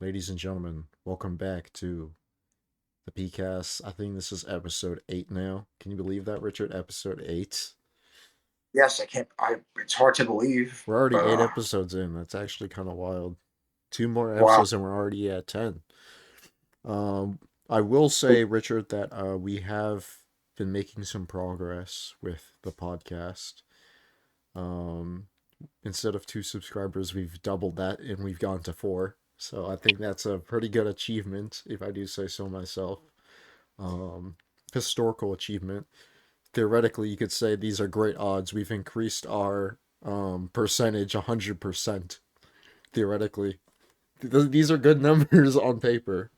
Ladies and gentlemen, welcome back to the PCast. I think this is episode 8 now. Can you believe that, Richard? Episode 8. Yes, I can't. It's hard to believe, We're already but 8 episodes in. That's actually kind of wild. Two more wow. episodes and we're already at 10. Um, I will say, Richard, that we have been making some progress with the podcast. Um, Instead of 2 subscribers, we've doubled that and we've gone to 4. So I think that's a pretty good achievement, if I do say so myself. um, Historical achievement. Theoretically, you could say these are great odds. We've increased our percentage 100%. Theoretically, these are good numbers on paper.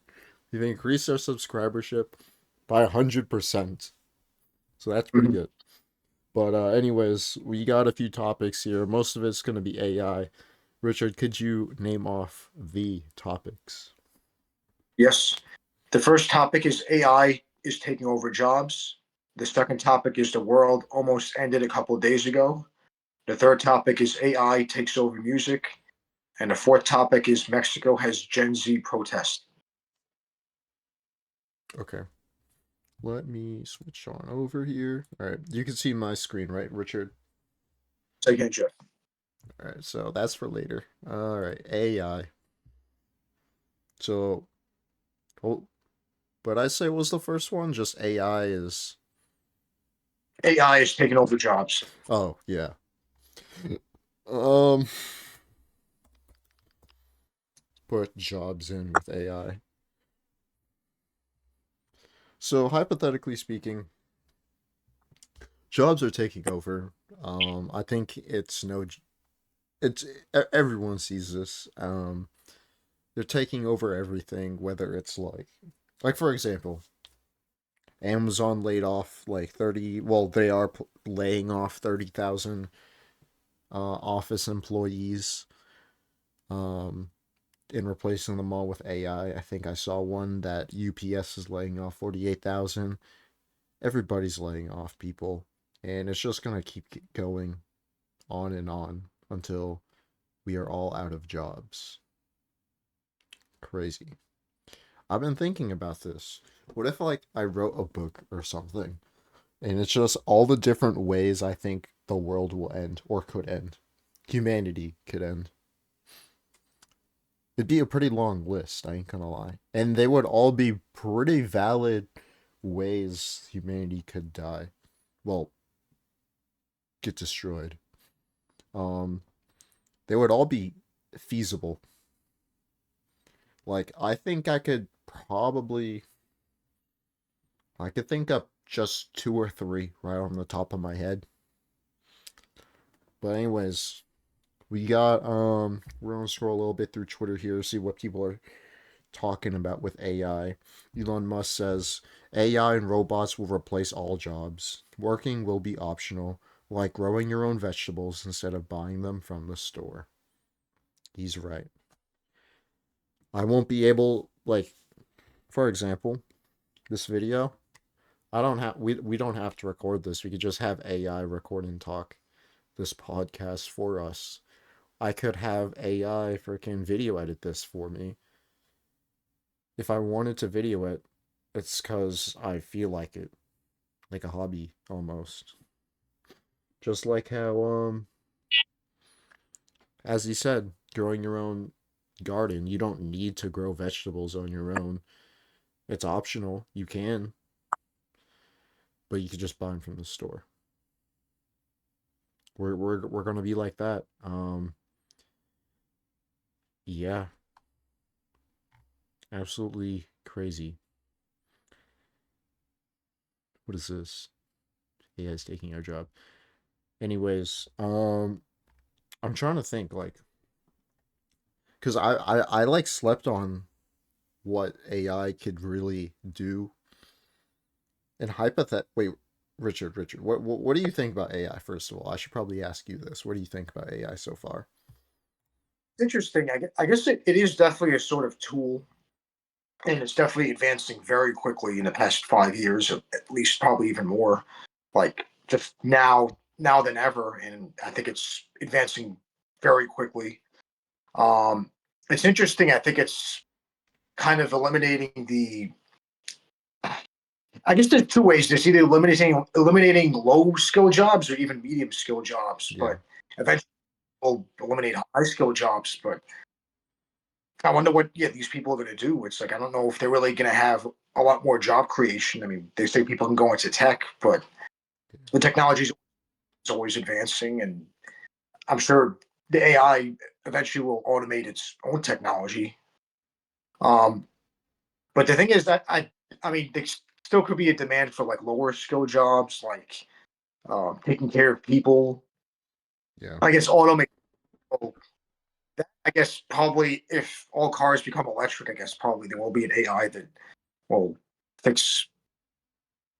We've increased our subscribership by 100%. So that's pretty Mhm. good. But anyways, we got a few topics here. Most of it's going to be AI. Richard, could you name off the topics? Yes. The first topic is AI is taking over jobs. The second topic is the world almost ended a couple of days ago. The third topic is AI takes over music, and the fourth topic is Mexico has Gen Z protest. Okay. Let me switch on over here. All right. You can see my screen, right, Richard? Say again, Jeff. All right, so that's for later. All right, AI. So, oh, but I say was the first one. Just AI is. AI is taking over jobs. Oh yeah. Um, put jobs in with AI. So hypothetically speaking, jobs are taking over. I think it's no. It's everyone sees this. They're taking over everything. Whether it's like for example, Amazon laid off like 30. Well, they are laying off 30,000 office employees, um, and replacing them all with AI. I think I saw one that UPS is laying off 48,000. Everybody's laying off people, and it's just gonna keep going on and on until we are all out of jobs. Crazy. I've been thinking about this. What if like I wrote a book or something, and it's just all the different ways I think the world will end or could end. Humanity could end. It'd be a pretty long list, I ain't gonna lie. And they would all be pretty valid ways humanity could die. Well, get destroyed. Um, they would all be feasible. Like, I could think up just 2 or 3 right on the top of my head. But anyways, we're gonna scroll a little bit through Twitter here, see what people are talking about with AI. Elon Musk says AI and robots will replace all jobs. Working will be optional, like growing your own vegetables instead of buying them from the store. He's right. I won't be able, like, for example, this video. We don't have to record this. We could just have AI record and talk this podcast for us. I could have AI freaking video edit this for me. If I wanted to video it, it's because I feel like a hobby almost. Just like how, as he said, growing your own garden, you don't need to grow vegetables on your own. It's optional. You can, but you could just buy them from the store. We're gonna be like that. Yeah, absolutely crazy. What is this? AI is taking our job. Anyways, I'm trying to think like, cause I like slept on what AI could really do. And wait, Richard, what do you think about AI? First of all, I should probably ask you this. What do you think about AI so far? It's interesting. I guess it is definitely a sort of tool, and it's definitely advancing very quickly in the past 5 years, at least probably even more. Like just now than ever, and I think it's advancing very quickly. Um, it's interesting. I think it's kind of eliminating the. I guess there's two ways. There's either eliminating low skill jobs or even medium skill jobs, Yeah. but eventually will eliminate high skill jobs. But I wonder what these people are going to do. It's like I don't know if they're really going to have a lot more job creation. I mean, they say people can go into tech, but the technology is always advancing, and I'm sure the AI eventually will automate its own technology. Um, but the thing is that I mean, there still could be a demand for like lower skill jobs, like taking care of people. Yeah. I guess automate. I guess probably if all cars become electric, I guess probably there will be an AI that will fix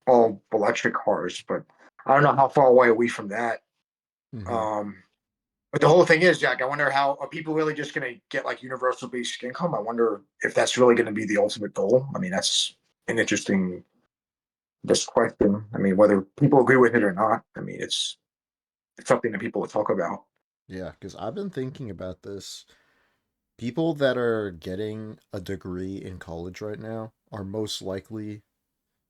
all electric cars. But I don't know how far away are we from that. Hmm. Um, but the whole thing is, Jack, I wonder how are people really just going to get like universal basic income? I wonder if that's really going to be the ultimate goal. I mean, that's an interesting this question. I mean, whether people agree with it or not. I mean, it's something that people will talk about. Yeah, because I've been thinking about this. People that are getting a degree in college right now are most likely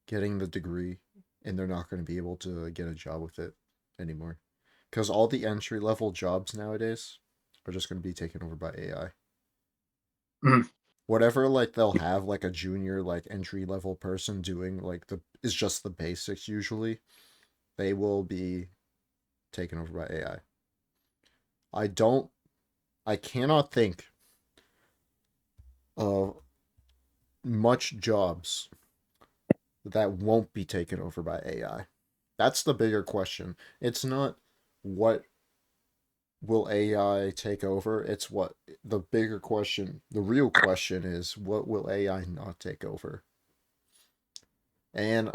getting the degree and they're not going to be able to get a job with it anymore. Because all the entry level jobs nowadays are just going to be taken over by AI. Mhm. Whatever, like, they'll have like a junior, like, entry level person doing, like, the is just the basics usually, they will be taken over by AI. I don't, I cannot think of much jobs that won't be taken over by AI. That's the bigger question. It's not what will AI take over, it's what the bigger question, the real question is what will AI not take over? And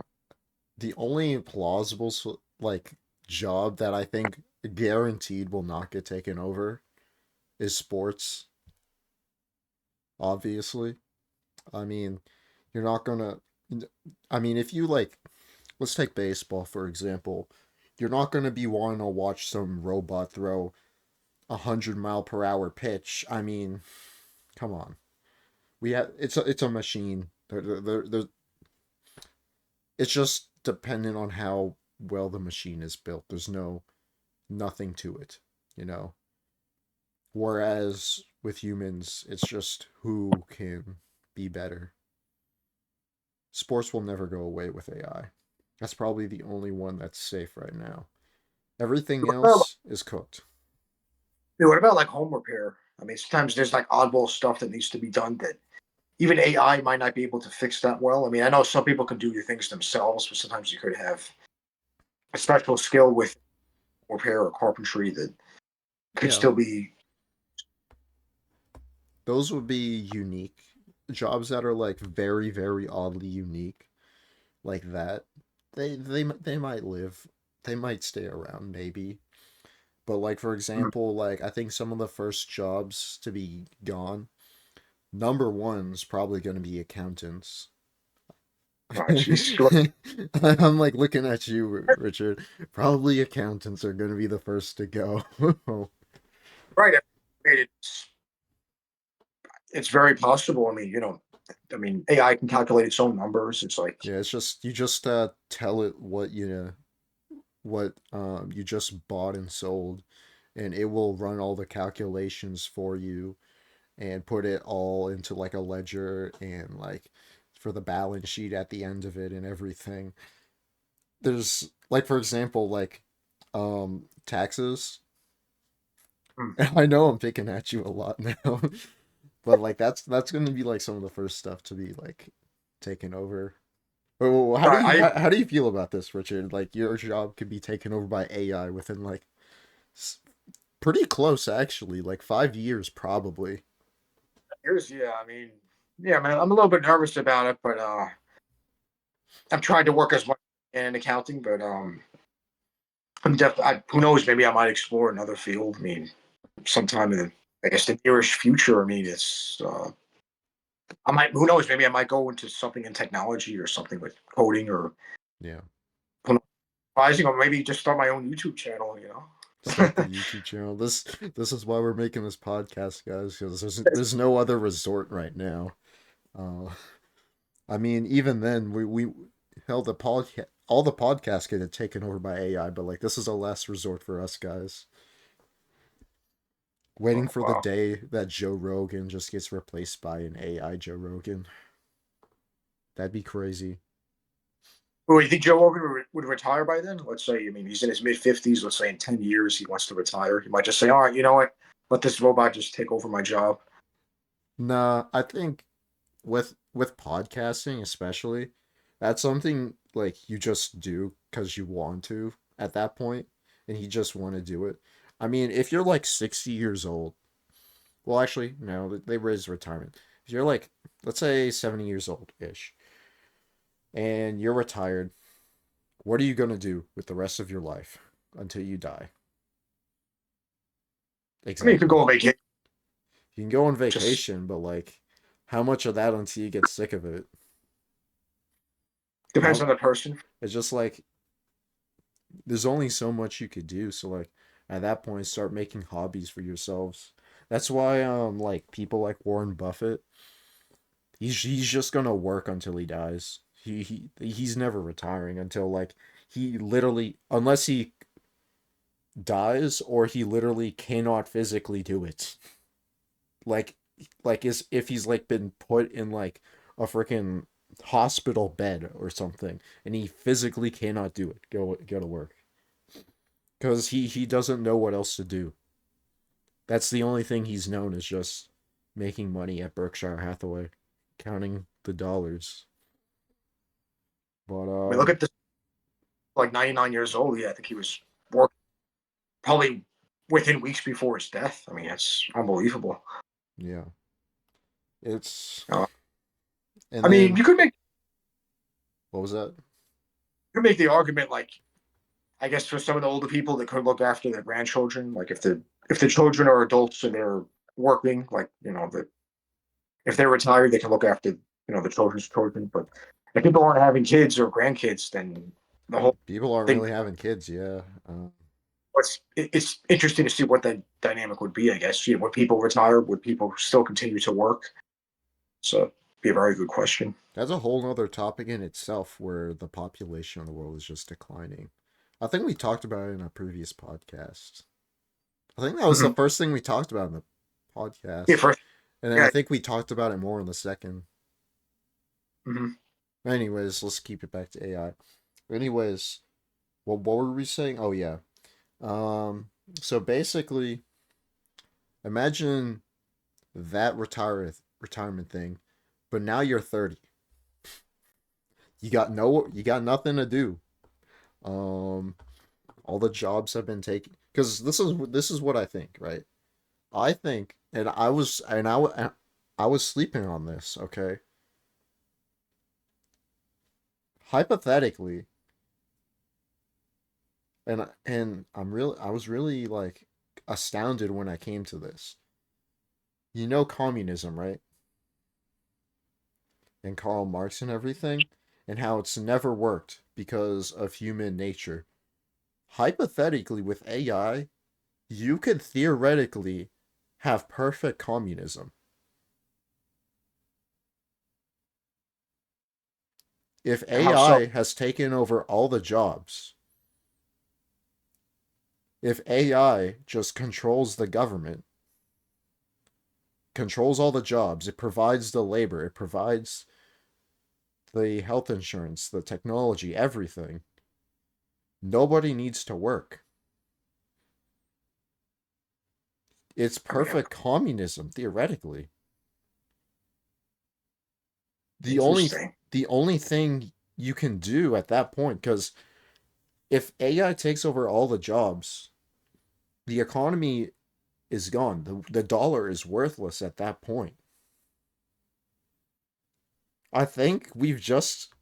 the only plausible like job that I think guaranteed will not get taken over is sports, obviously. I mean, you're not gonna I mean, if you like let's take baseball for example. You're not gonna be wanting to watch some robot throw 100-mile-per-hour pitch. I mean, come on. We have it's a machine. It's just dependent on how well the machine is built. There's nothing to it, you know. Whereas with humans, it's just who can be better. Sports will never go away with AI. That's probably the only one that's safe right now. Everything else is cooked. What about like home repair? I mean, sometimes there's like oddball stuff that needs to be done that even AI might not be able to fix that well. I mean, I know some people can do the things themselves, but sometimes you could have a special skill with repair or carpentry that could Yeah, still be. those would be unique jobs that are like very very oddly unique like that. They might live. They might stay around maybe. But like for example, like I think some of the first jobs to be gone, number one's probably going to be accountants. Geez. I'm like looking at you, Richard. Probably accountants are going to be the first to go. Right. It's very possible. I mean, I mean, AI can calculate its own numbers. It's like, Yeah, it's just you just tell it what what you just bought and sold, and it will run all the calculations for you and put it all into like a ledger and like for the balance sheet at the end of it and everything. There's like for example like taxes. hmm. I know I'm picking at you a lot now, but like that's going to be like some of the first stuff to be like taken over. Well, how do you I how do you feel about this, Richard? Like your job could be taken over by AI within like pretty close actually, like 5 years probably. yeah. I mean, yeah, man. I'm a little bit nervous about it, but I'm trying to work as much as I can in accounting. But I'm definitely. Who knows? Maybe I might explore another field. I mean, sometime in I guess the nearest future. I mean, it's I might. Who knows? Maybe I might go into something in technology or something with coding or Yeah. advising, or maybe just start my own YouTube channel. Start the YouTube channel. This is why we're making this podcast, guys, because there's no other resort right now. Uh, I mean, even then, we held the podcast. All the podcasts get taken over by AI, but like this is a last resort for us guys. Waiting Oh, for the wow. day that Joe Rogan just gets replaced by an AI Joe Rogan. That'd be crazy. Well, you think Joe Rogan would retire by then? Let's say, I mean, he's in his mid 50s. Let's say in 10 years he wants to retire. He might just say, "All right, you know what? Let this robot just take over my job." Nah, I think with podcasting especially, that's something like you just do because you want to at that point, and you just want to do it. I mean, if you're like 60 years old, well, actually, no, they raise retirement. If you're like, let's say 70 years old ish, and you're retired, what are you gonna do with the rest of your life until you die? I mean, you could Exactly. go on vacation. You can go on Just vacation, but like, how much of that until you get sick of it? depends How on the person. it's just like there's only so much you could do. So like at that point, start making hobbies for yourselves. That's why like people like Warren Buffett, he's just gonna work until he dies. He's never retiring until like he literally unless he dies or he literally cannot physically do it. Like is if he's like been put in like a freaking hospital bed or something and he physically cannot do it. Go to work. Because he doesn't know what else to do. That's the only thing he's known is just making money at Berkshire Hathaway, counting the dollars. But I mean, look at this. Like 99 years old. Yeah, I think he was working probably within weeks before his death. I mean, that's unbelievable. yeah, it's Uh, and I mean, then what was that? you could make the argument like I guess for some of the older people that could look after their grandchildren, like if the children are adults and they're working, like if they're retired, they can look after the children's children. But if people aren't having kids or grandkids, then the whole People aren't thing. really having kids, yeah. It's interesting to see what that dynamic would be. I guess would people retire? Would people still continue to work? So, be a very good question. That's a whole nother topic in itself where the population of the world is just declining. I think we talked about it in a previous podcast. I think that was the Mm-hmm. first thing we talked about in the Yeah, podcast. for And then I yeah. think we talked about it more in the second. Mm-hmm. Anyways, let's keep it back to AI. Anyways, what were we saying? Oh yeah. Um so basically imagine that retirement thing, but now you're 30. You got nothing to do. Um all the jobs have been taken cuz this is what I think, right? I think and I was sleeping on this, okay? Hypothetically, and I was really like astounded when I came to this. You know communism, right? And Karl Marx and everything, and how it's never worked because of human nature. Hypothetically, with AI, you could theoretically have perfect communism. If How so? AI has taken over all the jobs, if AI just controls the government, controls all the jobs, it provides the labor, it provides the health insurance, the technology, everything. Nobody needs to work. It's I mean, perfect communism theoretically. The only interesting. the only thing you can do at that point cuz if AI takes over all the jobs, the economy is gone. The dollar is worthless at that point. I think we've just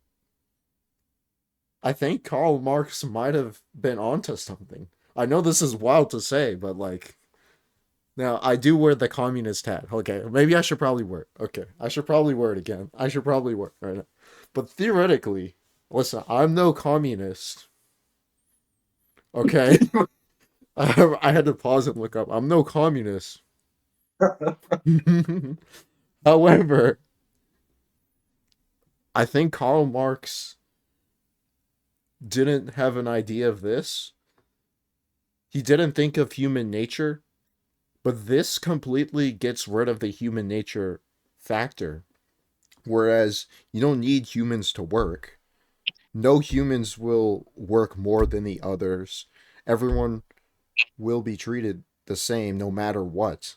I think Karl Marx might have been onto something. I know this is wild to say, but like now, I do wear the communist hat. Okay, maybe I should probably wear it. Okay, I should probably wear it again. I should probably wear it right now. But theoretically, listen, I'm no communist. Okay, I had to pause and look up. I'm no communist. However, I think Karl Marx didn't have an idea of this. He didn't think of human nature, but this completely gets rid of the human nature factor. Whereas you don't need humans to work. No humans will work more than the others. Everyone will be treated the same no matter what.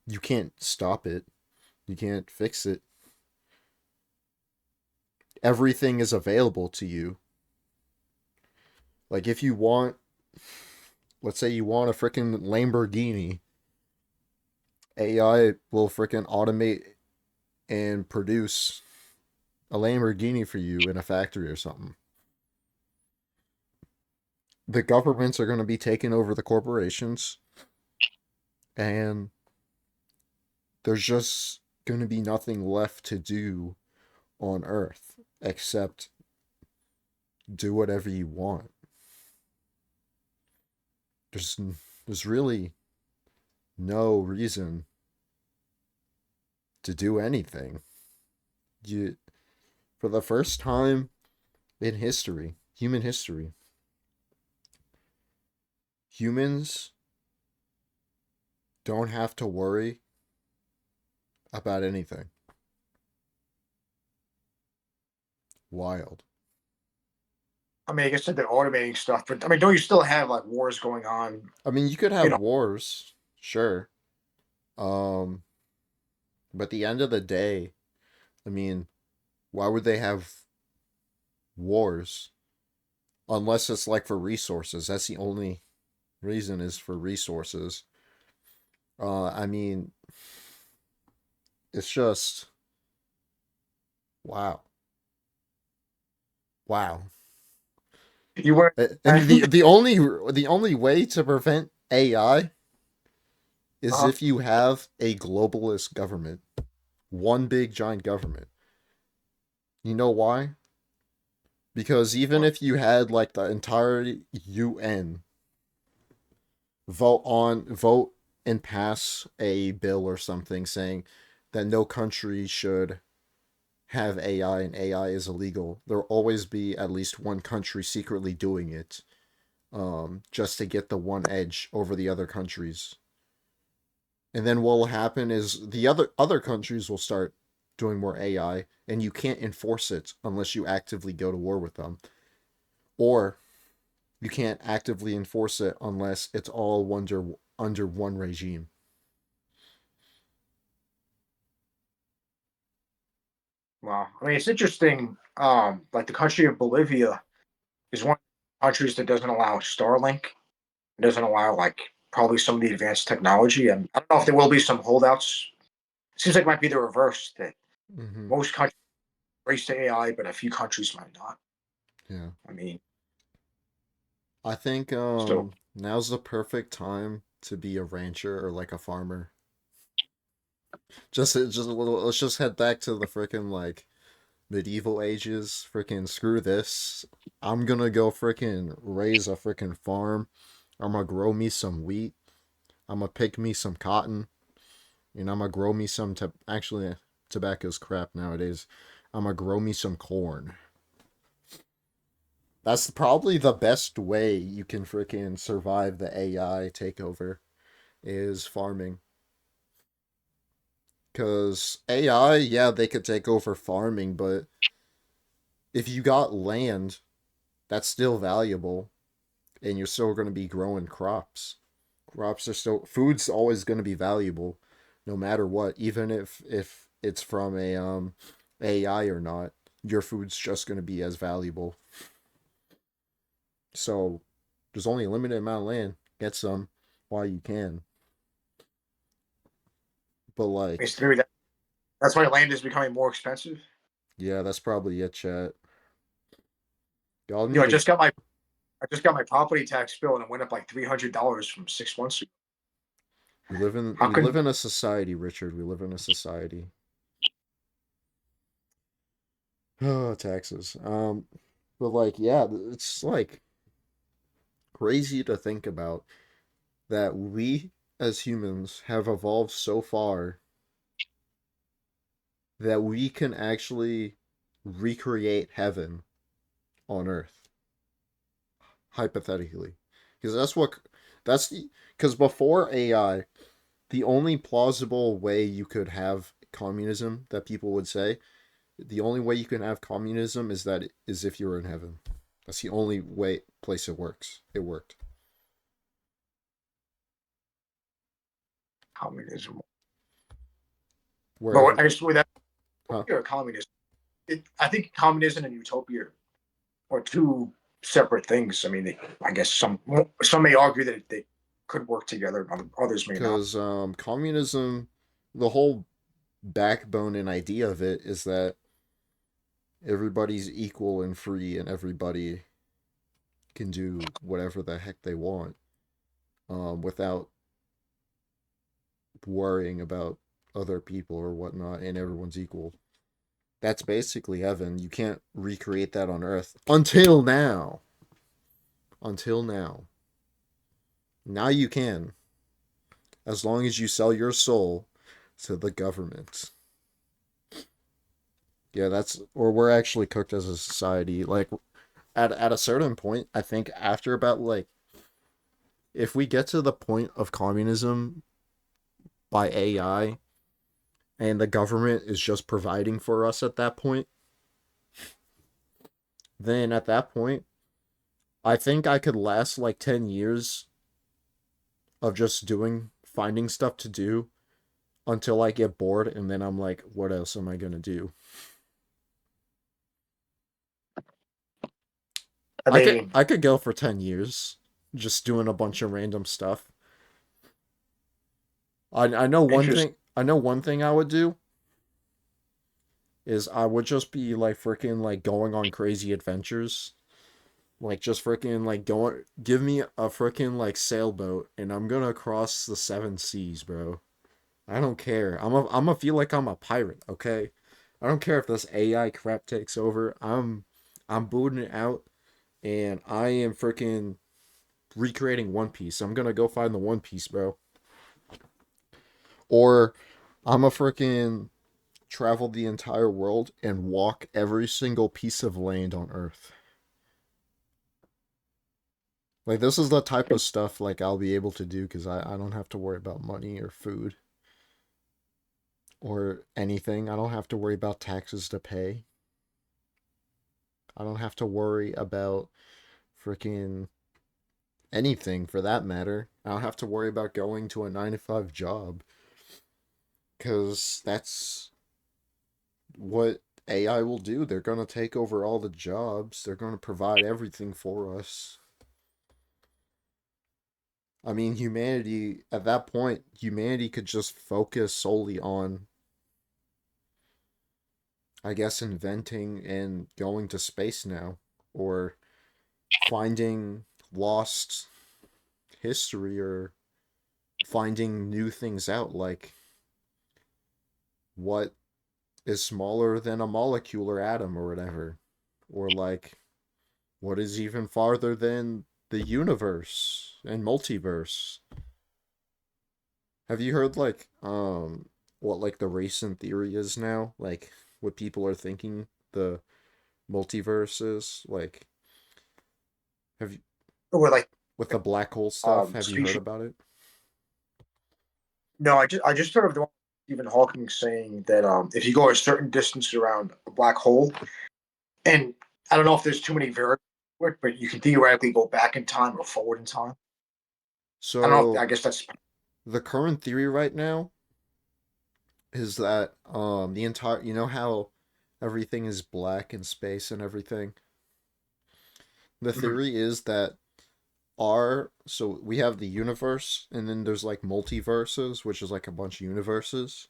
You can't stop it. You can't fix it. Everything is available to you. Like if you want, let's say you want a freaking Lamborghini, AI will freaking automate and produce a Lamborghini for you in a factory or something. The governments are going to be taking over the corporations, and there's just going to be nothing left to do on Earth except do whatever you want. There's there's really no reason to do anything. You For the first time in history, human history, humans don't have to worry about anything. Wild. I mean, I guess they're automating stuff, but I mean, don't you still have like wars going on? I mean, you could You have know, wars, sure. Um, but at the end of the day, I mean, why would they have wars unless it's like for resources? That's the only reason is for resources. I mean, it's just wow, wow. you were. And the only way to prevent AI is uh if you have a globalist government, one big giant government. You know why? Because even if you had like the entire UN vote and pass a bill or something saying that no country should have AI and AI is illegal, there'll always be at least one country secretly doing it, just to get the one edge over the other countries. And then what will happen is the other countries will start doing more AI, and you can't enforce it unless you actively go to war with them, or you can't actively enforce it unless it's all under one regime. Wow. I mean, it's interesting. Like the country of Bolivia is one of the countries that doesn't allow Starlink. It doesn't allow like probably some of the advanced technology, and I don't know if there will be some holdouts. It seems like it might be the reverse that Mm-hmm. most countries race to AI, but a few countries might not. Yeah, I mean, I think still, now's the perfect time to be a rancher or like a farmer. Just a little. Let's just head back to the freaking like medieval ages. Freaking screw this. I'm gonna go freaking raise a freaking farm. I'm gonna grow me some wheat. I'm gonna pick me some cotton. And I'm gonna grow me some. Actually, tobacco's crap nowadays. I'm gonna grow me some corn. That's probably the best way you can freaking survive the AI takeover is farming. Because AI, yeah, they could take over farming, but if you got land, that's still valuable, and you're still going to be growing crops. Crops are still food's always going to be valuable, no matter what. Even if it's from a AI or not, your food's just going to be as valuable. So there's only a limited amount of land. Get some while you can. But like, it's maybe that's why land is becoming more expensive. yeah, that's probably it, chat. Y'all You know, need to. I just got my property tax bill and it went up like $300 from 6 months ago. How We live can in a society, Richard. We live in a society. Oh, taxes. But like, yeah, it's like crazy to think about that we as humans have evolved so far that we can actually recreate heaven on earth, hypothetically. Because that's because before AI, the only plausible way you could have communism that people would say, the only way you can have communism is if you're in heaven. That's the only way place it works. It worked. Communism. But Wherever, I guess with that, huh? utopia or communism, I think communism and utopia are two separate things. I mean, I guess some may argue that they could work together, others may not. Because communism, the whole backbone and idea of it is that everybody's equal and free, and everybody can do whatever the heck they want, without worrying about other people or whatnot, and everyone's equal. That's basically heaven. You can't recreate that on Earth until now. Until now. Now you can, as long as you sell your soul to the government. Yeah, that's or we're actually cooked as a society. Like at a certain point, I think after about like if we get to the point of communism by AI and the government is just providing for us at that point, then at that point, I think I could last like 10 years of just finding stuff to do until I get bored, and then I'm like, what else am I gonna do? I mean, I could go for 10 years just doing a bunch of random stuff. I know one interest. thing I know one thing I would do is I would just be like freaking like going on crazy adventures. Like just freaking like going give me a freaking like sailboat and I'm gonna cross the seven seas, bro. I don't care. I'm a feel like I'm a pirate, okay? I don't care if this AI crap takes over. I'm booting it out and I am freaking recreating One Piece. I'm gonna go find the One Piece, bro. Or I'm a freaking travel the entire world and walk every single piece of land on Earth. Like this is the type of stuff like I'll be able to do because I don't have to worry about money or food or anything. I don't have to worry about taxes to pay. I don't have to worry about freaking anything for that matter. I don't have to worry about going to a 9 to 5 job because that's what AI will do. They're going to take over all the jobs, they're going to provide everything for us. I mean, humanity, at that point, humanity could just focus solely on, I guess, inventing and going to space now, or finding lost history, or finding new things out, like what is smaller than a molecule or atom or whatever, or like what is even farther than the universe and multiverse. Have you heard like what like the recent theory is now? Like what people are thinking the multiverse is? Like have you Or like with the black hole stuff, have you heard species. about it? No, I just heard of the one Stephen Hawking saying that if you go a certain distance around a black hole, and I don't know if there's too many variables, but you can theoretically go back in time or forward in time. I don't know. If, So I guess that's the current theory right now is that the entire you know how everything is black in space and everything? The mhm. theory is that our so we have the universe and then there's like multiverses, which is like a bunch of universes.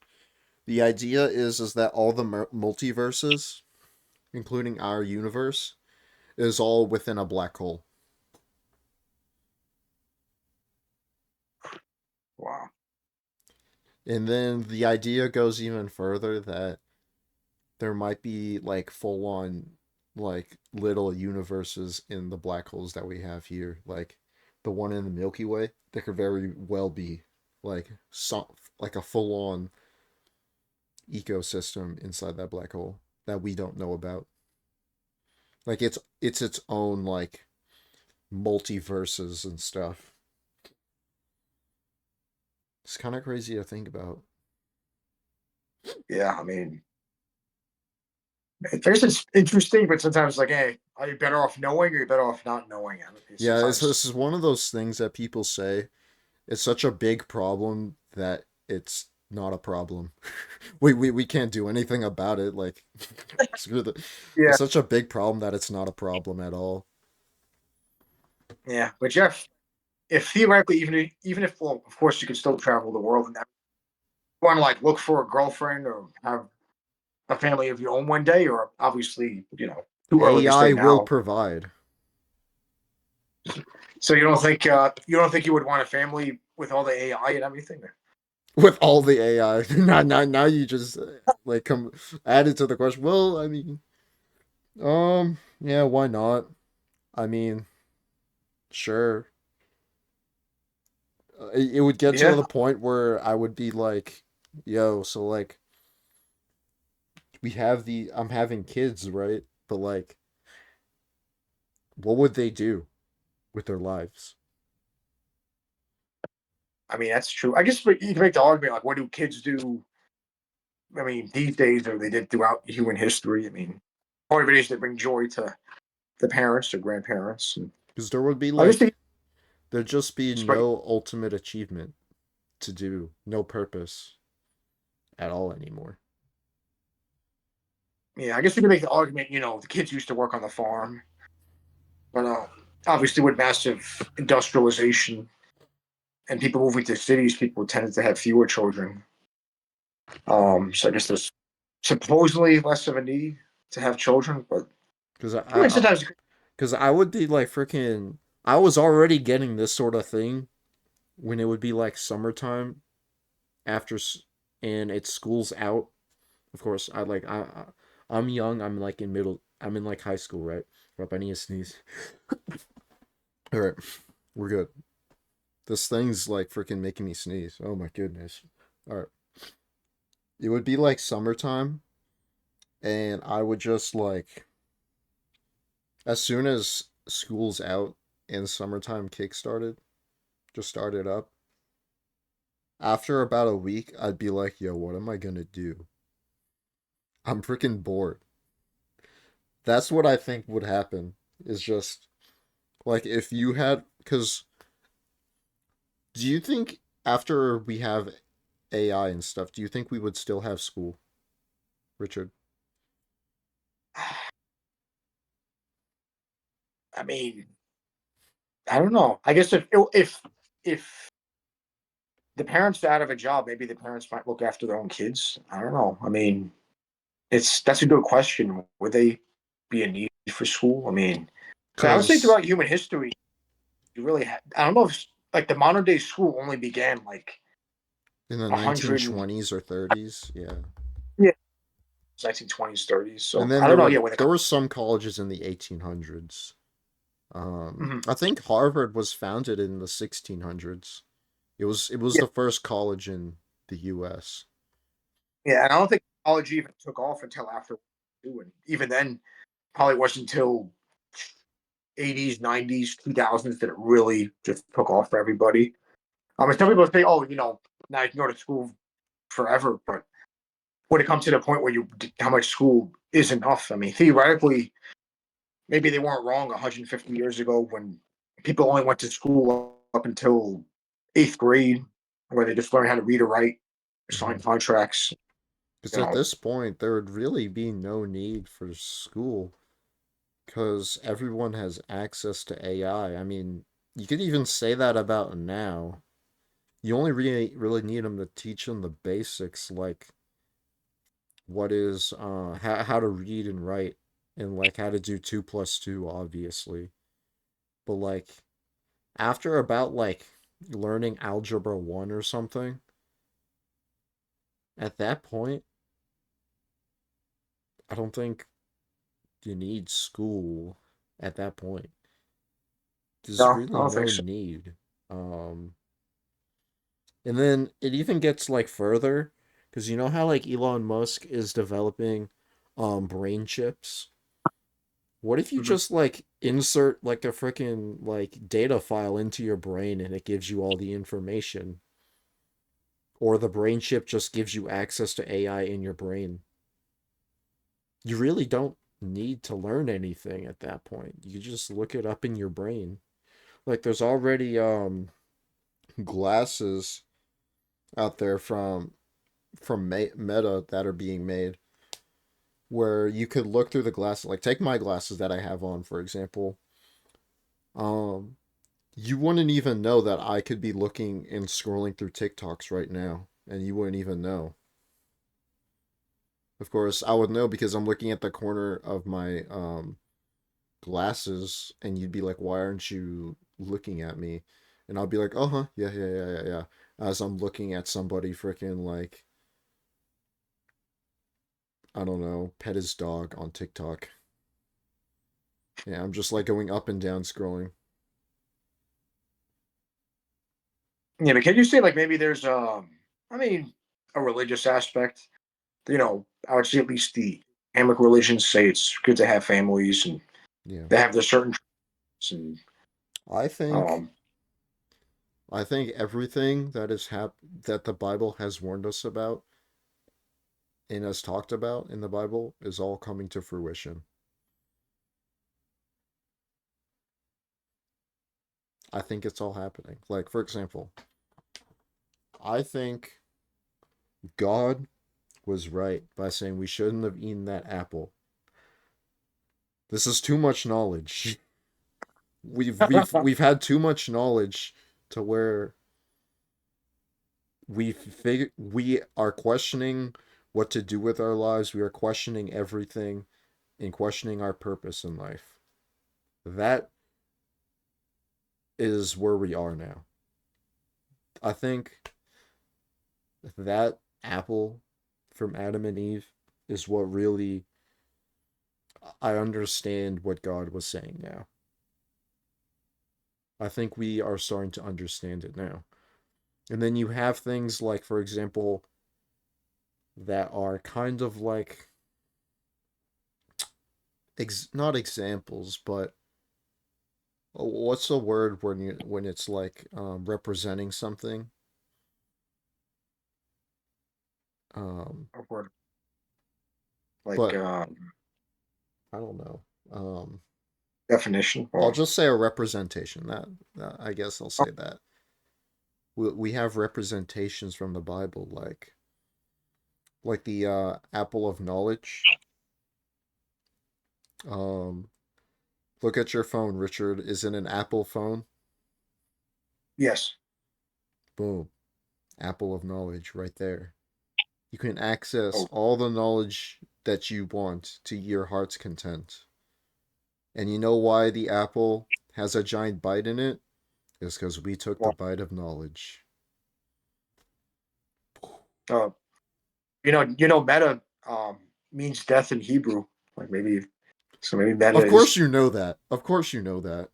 The idea is that all the multiverses, including our universe, is all within a black hole. Wow. And then the idea goes even further that there might be like full on like little universes in the black holes that we have here, like the one in the Milky Way. There could very well be like like a full on ecosystem inside that black hole. that we don't know about. Like it's its own like multiverses and stuff. It's kind of crazy to think about. Yeah, I mean, I guess it's interesting, but sometimes like, hey, are you better off knowing or are you better off not knowing? I mean, Yeah, sometimes, this is one of those things that people say it's such a big problem that it's not a problem. We can't do anything about it. Like, screw the. yeah, It's such a big problem that it's not a problem at all. yeah. But Jeff, if theoretically, even if well, of course, you can still travel the world and that, you want to like look for a girlfriend or have a family of your own one day, or obviously, too early to say AI will now. provide So you don't think you would want a family with all the AI and everything? with all the AI. Now you just like come added to the question. Well, I mean, yeah, why not? I mean, sure. It would get to Yeah, the point where I would be like, yo, so like I'm having kids, right? But like, what would they do with their lives? I mean that's true. I guess you can make the argument like, what do kids do? I mean, these days, or they did throughout human history. I mean, part of it is to bring joy to the parents or grandparents. And Because there would be I just think, like, there'd just be but no ultimate achievement to do, no purpose at all anymore. yeah, I guess you can make the argument. The kids used to work on the farm, but obviously with massive industrialization and people moving to cities, people tended to have fewer children. So I guess there's supposedly less of a need to have children, but Because I mean sometimes because I would be like freaking. I was already getting this sort of thing when it would be like summertime after and it's school's out. Of course, I'm young. I'm like in middle. I'm in like high school, right? Up, I need to sneeze. All right, we're good. This thing's like freaking making me sneeze. Oh my goodness. All right. It would be like summertime, and I would just like as soon as school's out and summertime kick started, just started up. After about a week, I'd be like, yo, what am I gonna do? I'm freaking bored. That's what I think would happen. Is just like if you had, because do you think after we have AI and stuff, do you think we would still have school, Richard? I mean I don't know. I guess if the parents are out of a job, maybe the parents might look after their own kids. I don't know. I mean, that's a good question. Would they be a need for school? I mean, so I would say Because throughout human history, you really I don't know if like the modern day school only began like in the 100, 1920s or 30s, yeah. yeah, 1920s, 30s. And So then I don't know. Yeah, when it there comes, were some colleges in the 1800s. mhm. I think Harvard was founded in the 1600s. It was Yeah, the first college in the U.S. yeah, and I don't think college even took off until after, and even then, probably wasn't until 80s, 90s, 2000s that it really just took off for everybody. And some people say, oh, now you can go to school forever, but when it comes to the point where how much school is enough, I mean, theoretically, maybe they weren't wrong 150 years ago when people only went to school up until eighth grade, where they just learned how to read or write, sign contracts. Because You at know, this point, there would really be no need for school because everyone has access to AI. I mean, you could even say that about now. You only really need them to teach them the basics, like what is how to read and write, and like how to do 2 plus 2, obviously. But like after about like learning algebra 1 or something, at that point, I don't think you need school at that point. There's no, I really don't think no so. need. Um, and then it even gets like further because you know how like Elon Musk is developing brain chips. What if you Mhm. just like insert like a freaking like data file into your brain and it gives you all the information? Or the brain chip just gives you access to AI in your brain. You really don't need to learn anything at that point. You just look it up in your brain. Like there's already glasses out there from Meta that are being made where you could look through the glasses. Like take my glasses that I have on, for example. Um, you wouldn't even know that I could be looking and scrolling through TikToks right now, and you wouldn't even know. Of course, I would know because I'm looking at the corner of my glasses, and you'd be like, "Why aren't you looking at me?" And I'll be like, "Oh, huh, yeah, yeah, yeah, yeah, yeah." As I'm looking at somebody freaking like I don't know, pet his dog on TikTok. Yeah, I'm just like going up and down scrolling. Yeah, but can you say like maybe there's I mean a religious aspect? I would say at least the Islamic religions say it's good to have families and Yeah. they have their certain traits and I think um I think everything that the Bible has warned us about and has talked about in the Bible is all coming to fruition. I think it's all happening. Like for example, I think God was right by saying we shouldn't have eaten that apple. This is too much knowledge. We've had too much knowledge to where we are questioning what to do with our lives. We are questioning everything and questioning our purpose in life. That is where we are now. I think that apple from Adam and Eve is what really I understand what God was saying now. I think we are starting to understand it now. And then you have things like, for example, that are kind of like not examples, but what's the word when it's like representing something? Um, upward like but I don't know. Um, definition I'll or just say a representation. That I guess I'll say that we have representations from the Bible, like the apple of knowledge. Um, look at your phone, Richard. Is it an Apple phone? yes. Boom, apple of knowledge right there. You can access Oh, all the knowledge that you want to your heart's content. And you know why the apple has a giant bite in it? It's because we took the well, bite of knowledge. uh, meta means death in Hebrew. Like maybe so maybe meta Of course is you know that. Of course you know that.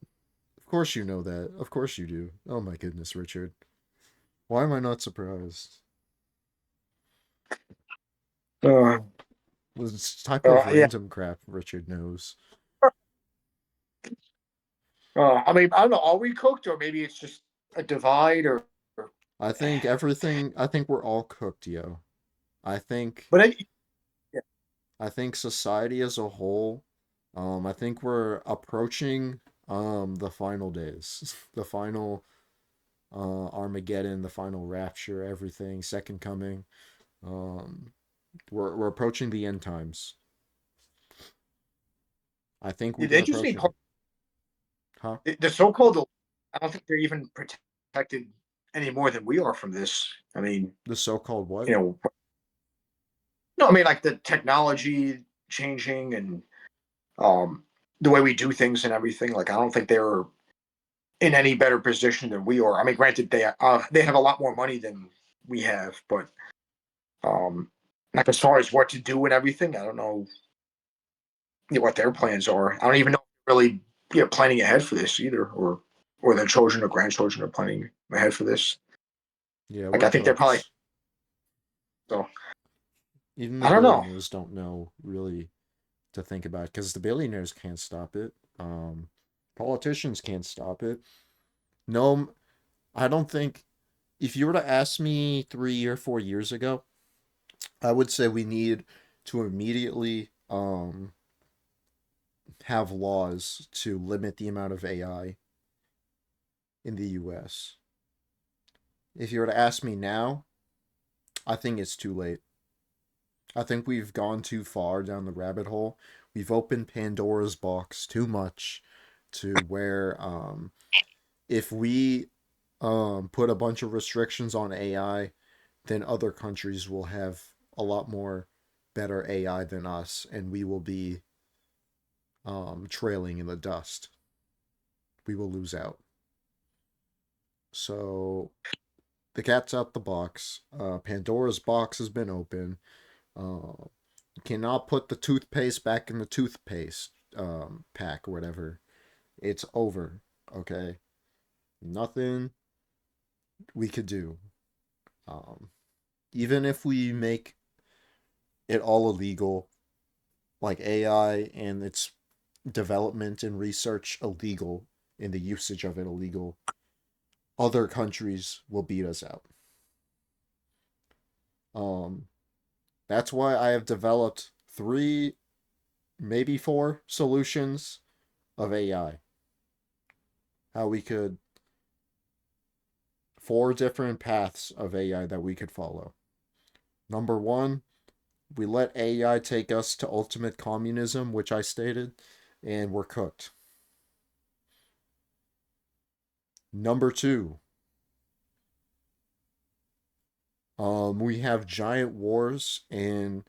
Of course you know that. Of course you do. Oh my goodness, Richard. Why am I not surprised? uh, This type of yeah. random crap Richard knows. I mean, I don't know. Are we cooked, or maybe it's just a divide, or I think we're all cooked, yo. I think but yeah, I think society as a whole, I think we're approaching the final days. The final Armageddon, the final rapture, everything, second coming. Um we're approaching the end times. I think they we're just need approaching it. Huh? the so-called. I don't think they're even protected any more than we are from this. I mean, The so-called what? you know, no, I mean like the technology changing and um, the way we do things and everything. Like I don't think they're in any better position than we are. I mean, granted they have a lot more money than we have, but like as far as what to do and everything, I don't know, what their plans are. I don't even know if they're really planning ahead for this either, or their children or grandchildren are planning ahead for this. Yeah, Like we're I think they're probably cooked. so. Even the I don't know. billionaires don't know really to think about it because the billionaires can't stop it. Politicians can't stop it. No, I don't think if you were to ask me 3 or 4 years ago, I would say we need to immediately have laws to limit the amount of AI in the US. If you were to ask me now, I think it's too late. I think we've gone too far down the rabbit hole. We've opened Pandora's box too much to where if we put a bunch of restrictions on AI, then other countries will have a lot more better AI than us, and we will be trailing in the dust. We will lose out. So the cat's out the box. Pandora's box has been open. You cannot put the toothpaste back in the toothpaste pack or whatever. It's over. Okay, nothing we could do. Um, Even if we make it all illegal, like AI and its development and research illegal, and the usage of it illegal, other countries will beat us out. Um, that's why I have developed three, maybe four solutions of AI. How we could, four different paths of AI that we could follow. Number one, we let AI take us to ultimate communism, which I stated, and we're cooked. Number two, we have giant wars, and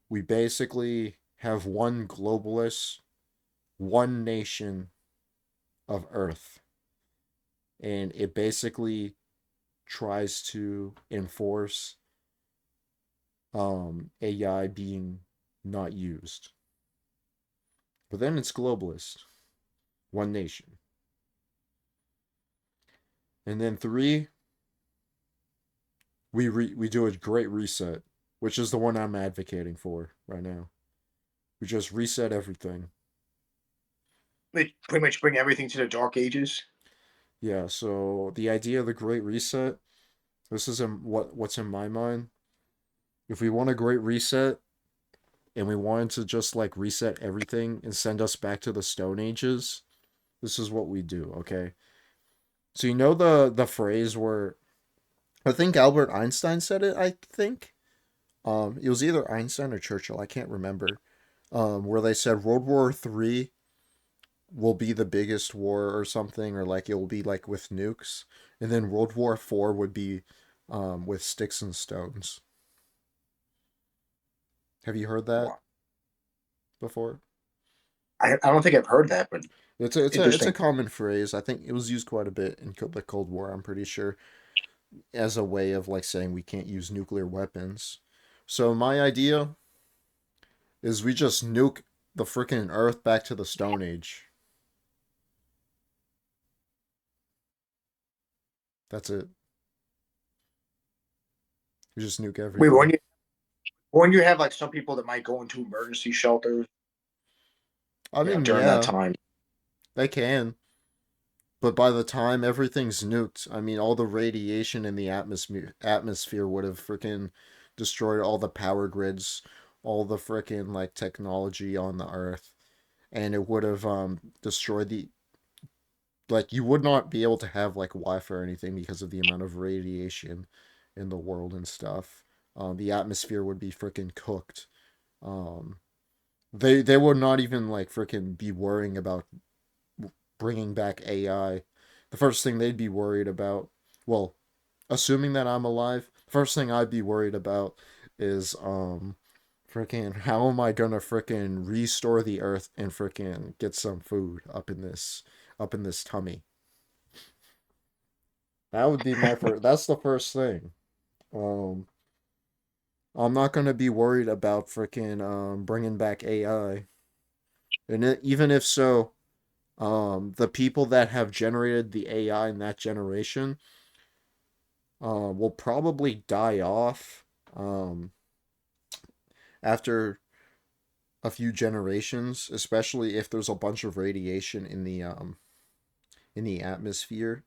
we basically have one globalist, one nation of Earth, and it basically tries to enforce AI being not used. But then it's globalist, one nation. And then three, we do a great reset, which is the one I'm advocating for right now. We just reset everything. They pretty much bring everything to the dark ages. Yeah, so the idea of the great reset, this is what's in my mind. If we want a great reset and we wanted to just like reset everything and send us back to the Stone Ages, this is what we do, okay? So you know the phrase where I think Albert Einstein said it, I think. It was either Einstein or Churchill, I can't remember. Where they said World War III will be the biggest war or something, or like it will be like with nukes, and then World War IV would be with sticks and stones. Have you heard that Wow. before? I don't think I've heard that, but It's a interesting. common phrase. I think it was used quite a bit in the Cold War. I'm pretty sure as a way of like saying we can't use nuclear weapons. So my idea is we just nuke the freaking Earth back to the Stone Age. That's it. We just nuke Wait, everything. when you have like some people that might go into emergency shelters, I mean, during that yeah, time. they can, but by the time everything's nuked, I mean all the radiation in the atmosphere would have freaking destroyed all the power grids, all the freaking like technology on the Earth, and it would have destroyed the like you would not be able to have like Wi-Fi or anything because of the amount of radiation in the world and stuff. The atmosphere would be freaking cooked. Um, they would not even like freaking be worrying about bringing back AI. The first thing they'd be worried about, well, assuming that I'm alive, first thing I'd be worried about is freaking how am I gonna freaking restore the earth and freaking get some food up in this tummy. That would be my first. That's the first thing. Um, I'm not gonna be worried about freaking bringing back AI. And even if so, the people that have generated the AI in that generation will probably die off. Um, after a few generations, especially if there's a bunch of radiation in the atmosphere,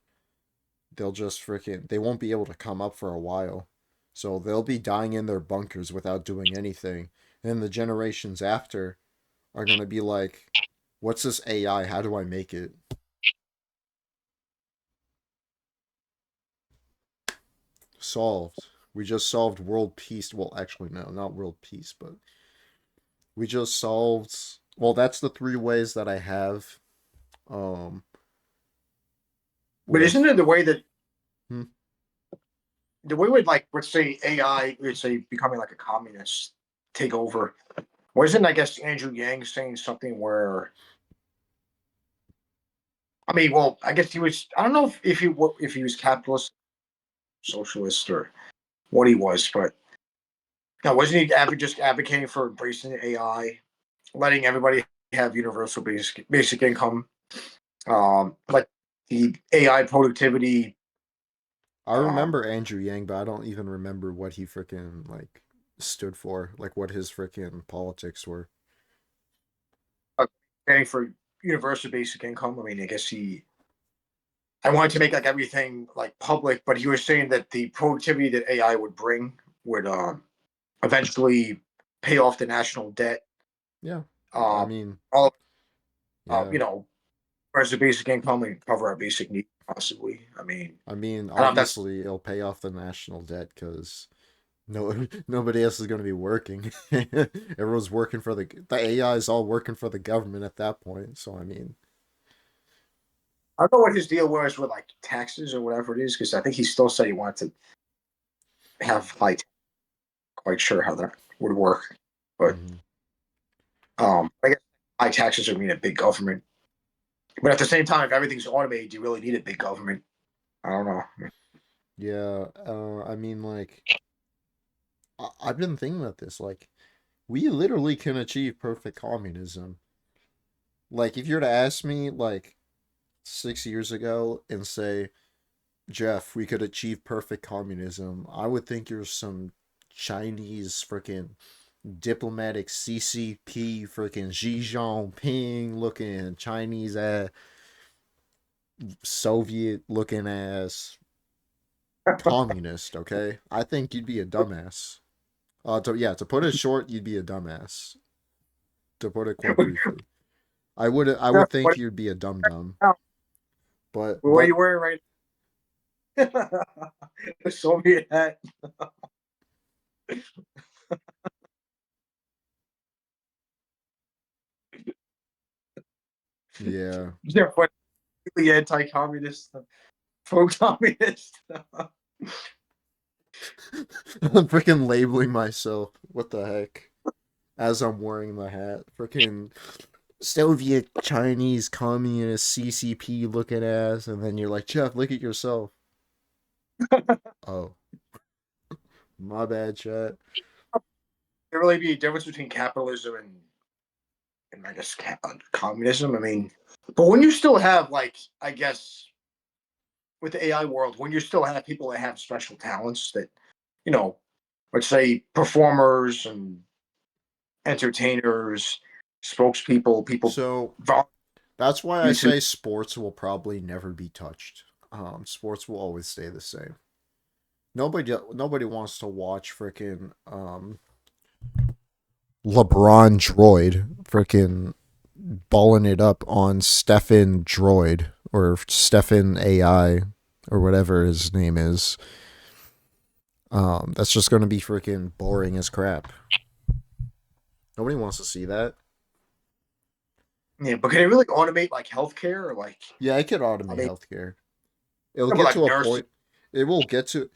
they'll just freaking they won't be able to come up for a while. So they'll be dying in their bunkers without doing anything. And the generations after are gonna be like, what's this AI? How do I make it? Solved. We just solved world peace. Well, actually, no, not world peace, but we just solved. Well, that's the three ways that I have. Um, But isn't with it the way that hmm, the way with like let's say AI, let's say becoming like a communist take over? Wasn't I guess Andrew Yang saying something where I mean, well, I guess he was. I don't know if he was capitalist, socialist, or what he was, but no, wasn't he just advocating for embracing AI, letting everybody have universal basic income, like the AI productivity. I Um, remember Andrew Yang, but I don't even remember what he freaking like stood for, like what his freaking politics were. Paying for universal basic income. I mean, I guess I wanted to make like everything like public, but he was saying that the productivity that AI would bring would eventually pay off the national debt. Yeah, I Um, mean, all yeah, you know, whereas the basic income and cover our basic needs possibly. I mean, I mean, I don't know if that's obviously it'll pay off the national debt because nobody else is going to be working. Everyone's working for the AI is all working for the government at that point. So I mean, I don't know what his deal was with like taxes or whatever it is because I think he still said he wanted to have high. Quite sure how that would work, but mhm. I guess high taxes would mean a big government. But at the same time, if everything's automated, do you really need a big government? I don't know. Yeah, I mean, like I've been thinking about this. Like, we literally can achieve perfect communism. Like, if you were to ask me, like 6 years ago, and say, Jeff, we could achieve perfect communism, I would think you're some Chinese freaking diplomatic CCP freaking Xi Jinping looking Chinese ass Soviet looking ass communist, okay? I think you'd be a dumbass. To put it short, you'd be a dumbass. To put it quite briefly. I would think what, you'd be a dum dum. But what are you but wearing right now? The Soviet hat. yeah. Yeah, but really anti-communist, pro-communist. I'm freaking labeling myself. What the heck? As I'm wearing the hat. Freaking Soviet Chinese Communist CCP looking ass, and then you're like, Jeff, look at yourself. Oh, my bad, chat. There really be a difference between capitalism and I guess communism. I mean, but when you still have like I guess with the AI world, when you still have people that have special talents that you know, let's say performers and entertainers, spokespeople, people So volunteer that's why I YouTube. say sports will probably never be touched. Sports will always stay the same. Nobody wants to watch freaking LeBron Droid freaking balling it up on Stefan Droid or Stefan AI or whatever his name is. That's just gonna be freaking boring as crap. Nobody wants to see that. Yeah, but can it really automate like healthcare or like Yeah, it could I automate mean, healthcare. It'll but get like to a nurses? point. It will get to.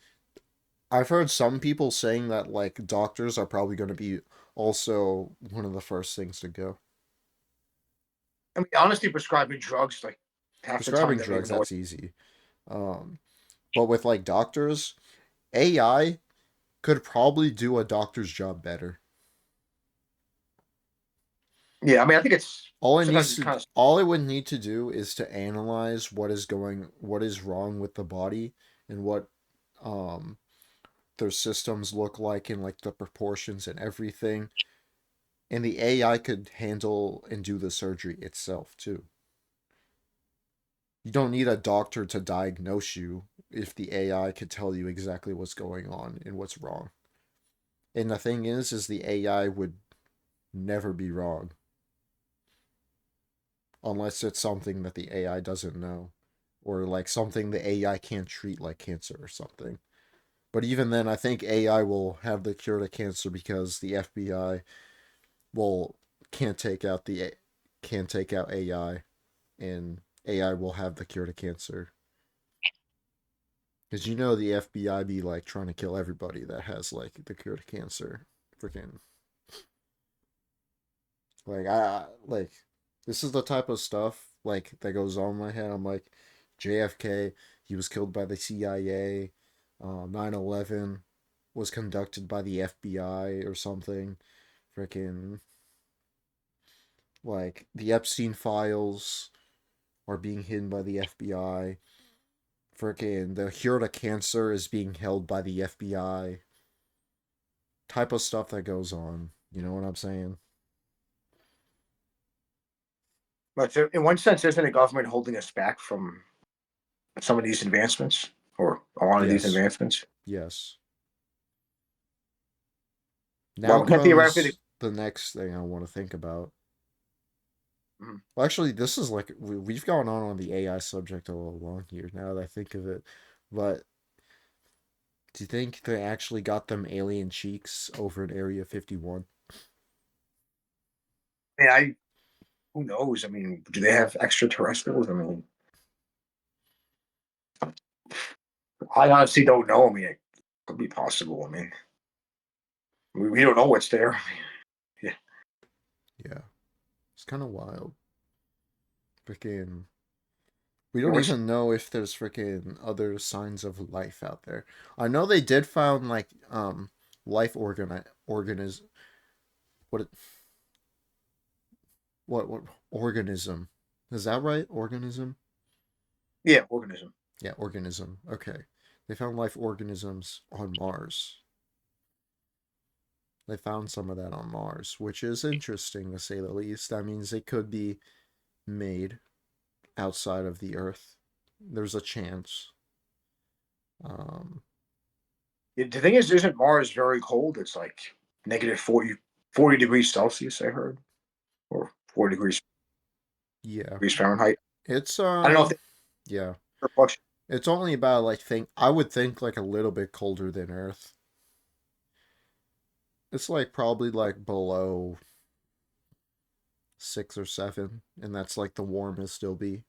I've heard some people saying that like doctors are probably going to be also one of the first things to go. I mean, honestly, prescribing drugs like half the time Prescribing they don't even drugs, know what. that's easy. Um, but with like doctors, AI could probably do a doctor's job better. Yeah, I mean, I think it's sometimes it's kind of All it would need to do is to analyze what is wrong with the body and um their systems look like and like the proportions and everything. And the AI could handle and do the surgery itself too. You don't need a doctor to diagnose you if the AI could tell you exactly what's going on and what's wrong. And the thing is the AI would never be wrong unless it's something that the AI doesn't know or like something the AI can't treat like cancer or something. But even then, I think AI will have the cure to cancer because the FBI will can't take out the can't take out AI, and AI will have the cure to cancer. Because you know the FBI be like trying to kill everybody that has like the cure to cancer. Freaking like like this is the type of stuff like that goes on in my head. I'm like JFK, he was killed by the CIA. 9/11 was conducted by the FBI or something. Freaking like the Epstein files are being hidden by the FBI. Freaking the cure to cancer is being held by the FBI. Type of stuff that goes on. You know what I'm saying? But in one sense, isn't the government holding us back from some of these advancements, or a lot of these Yes. advancements? Yes. Now Well, can't theoretically. comes the next thing I want to think about. Mhm. Well, actually, this is like we've gone on the AI subject a little long here now that I think of it. But do you think they actually got them alien cheeks over in Area 51? I who knows? I mean, do they have extraterrestrials? I mean, I honestly don't know. I mean, it could be possible. I mean, we don't know what's there. Yeah. Yeah, it's kind of wild. Freaking, we don't What's even know if there's freaking other signs of life out there. I know they did found like life organism. What what organism? Is that right? Organism? yeah, organism. Yeah, organism. Okay. They found life organisms on Mars. They found some of that on Mars, which is interesting to say the least. That means they could be made outside of the Earth. There's a chance. Um, Yeah, the thing is, isn't Mars very cold? It's like negative 40 degrees Celsius. I heard, or 4 yeah. degrees Fahrenheit. It's I don't know if yeah. they're fluctuating. It's only about like think I would think like a little bit colder than Earth. It's like probably like below 6 or 7, and that's like the warmest it'll be.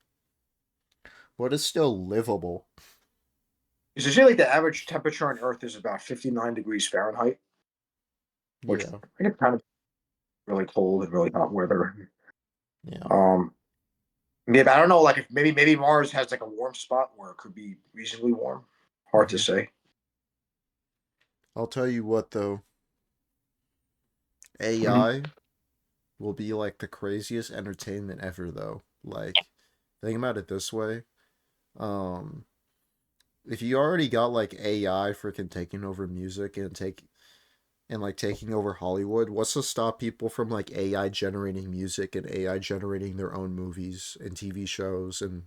But it's still livable. It's usually like the average temperature on Earth is about 59 degrees Fahrenheit, which Yeah. I think it's kind of really cold and really hot weather. Yeah. Um, Maybe I don't know, like if maybe Mars has like a warm spot where it could be reasonably warm. Hard to hmm say. I'll tell you what though, Mhm. AI will be like the craziest entertainment ever though. Like think about it this way. Um if you already got like AI freaking taking over music and like taking over Hollywood, what's to stop people from like AI generating music and AI generating their own movies and TV shows and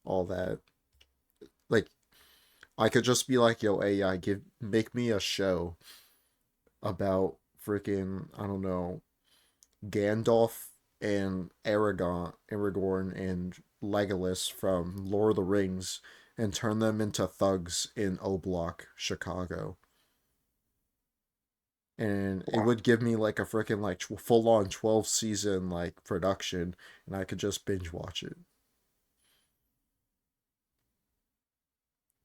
all that? Like I could just be like, "Yo, AI, give make me a show about freaking I don't know, Gandalf and Aragorn and Legolas from Lord of the Rings and turn them into thugs in O Block, Chicago." And it Wow. would give me like a freaking like full on 12 season like production, and I could just binge watch it.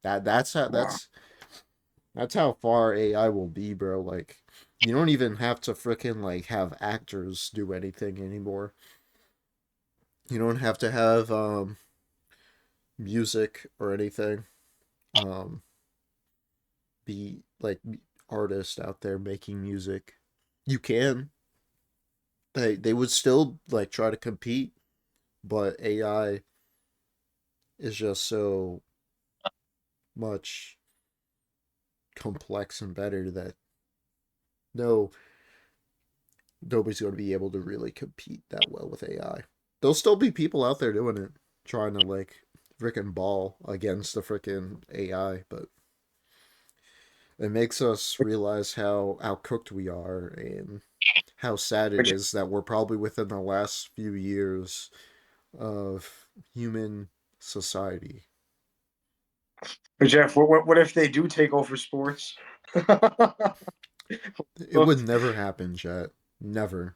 That's how Wow. that's how far AI will be, bro. Like you don't even have to freaking like have actors do anything anymore. You don't have to have music or anything. Um be like artists out there making music. You can. They would still like try to compete, but AI is just so much complex and better that no nobody's going to be able to really compete that well with AI. There'll still be people out there doing it, trying to like freaking ball against the freaking AI, but it makes us realize how cooked we are and how sad it But, is that we're probably within the last few years of human society. but Jeff, what if they do take over sports? It would never happen, chat. Never.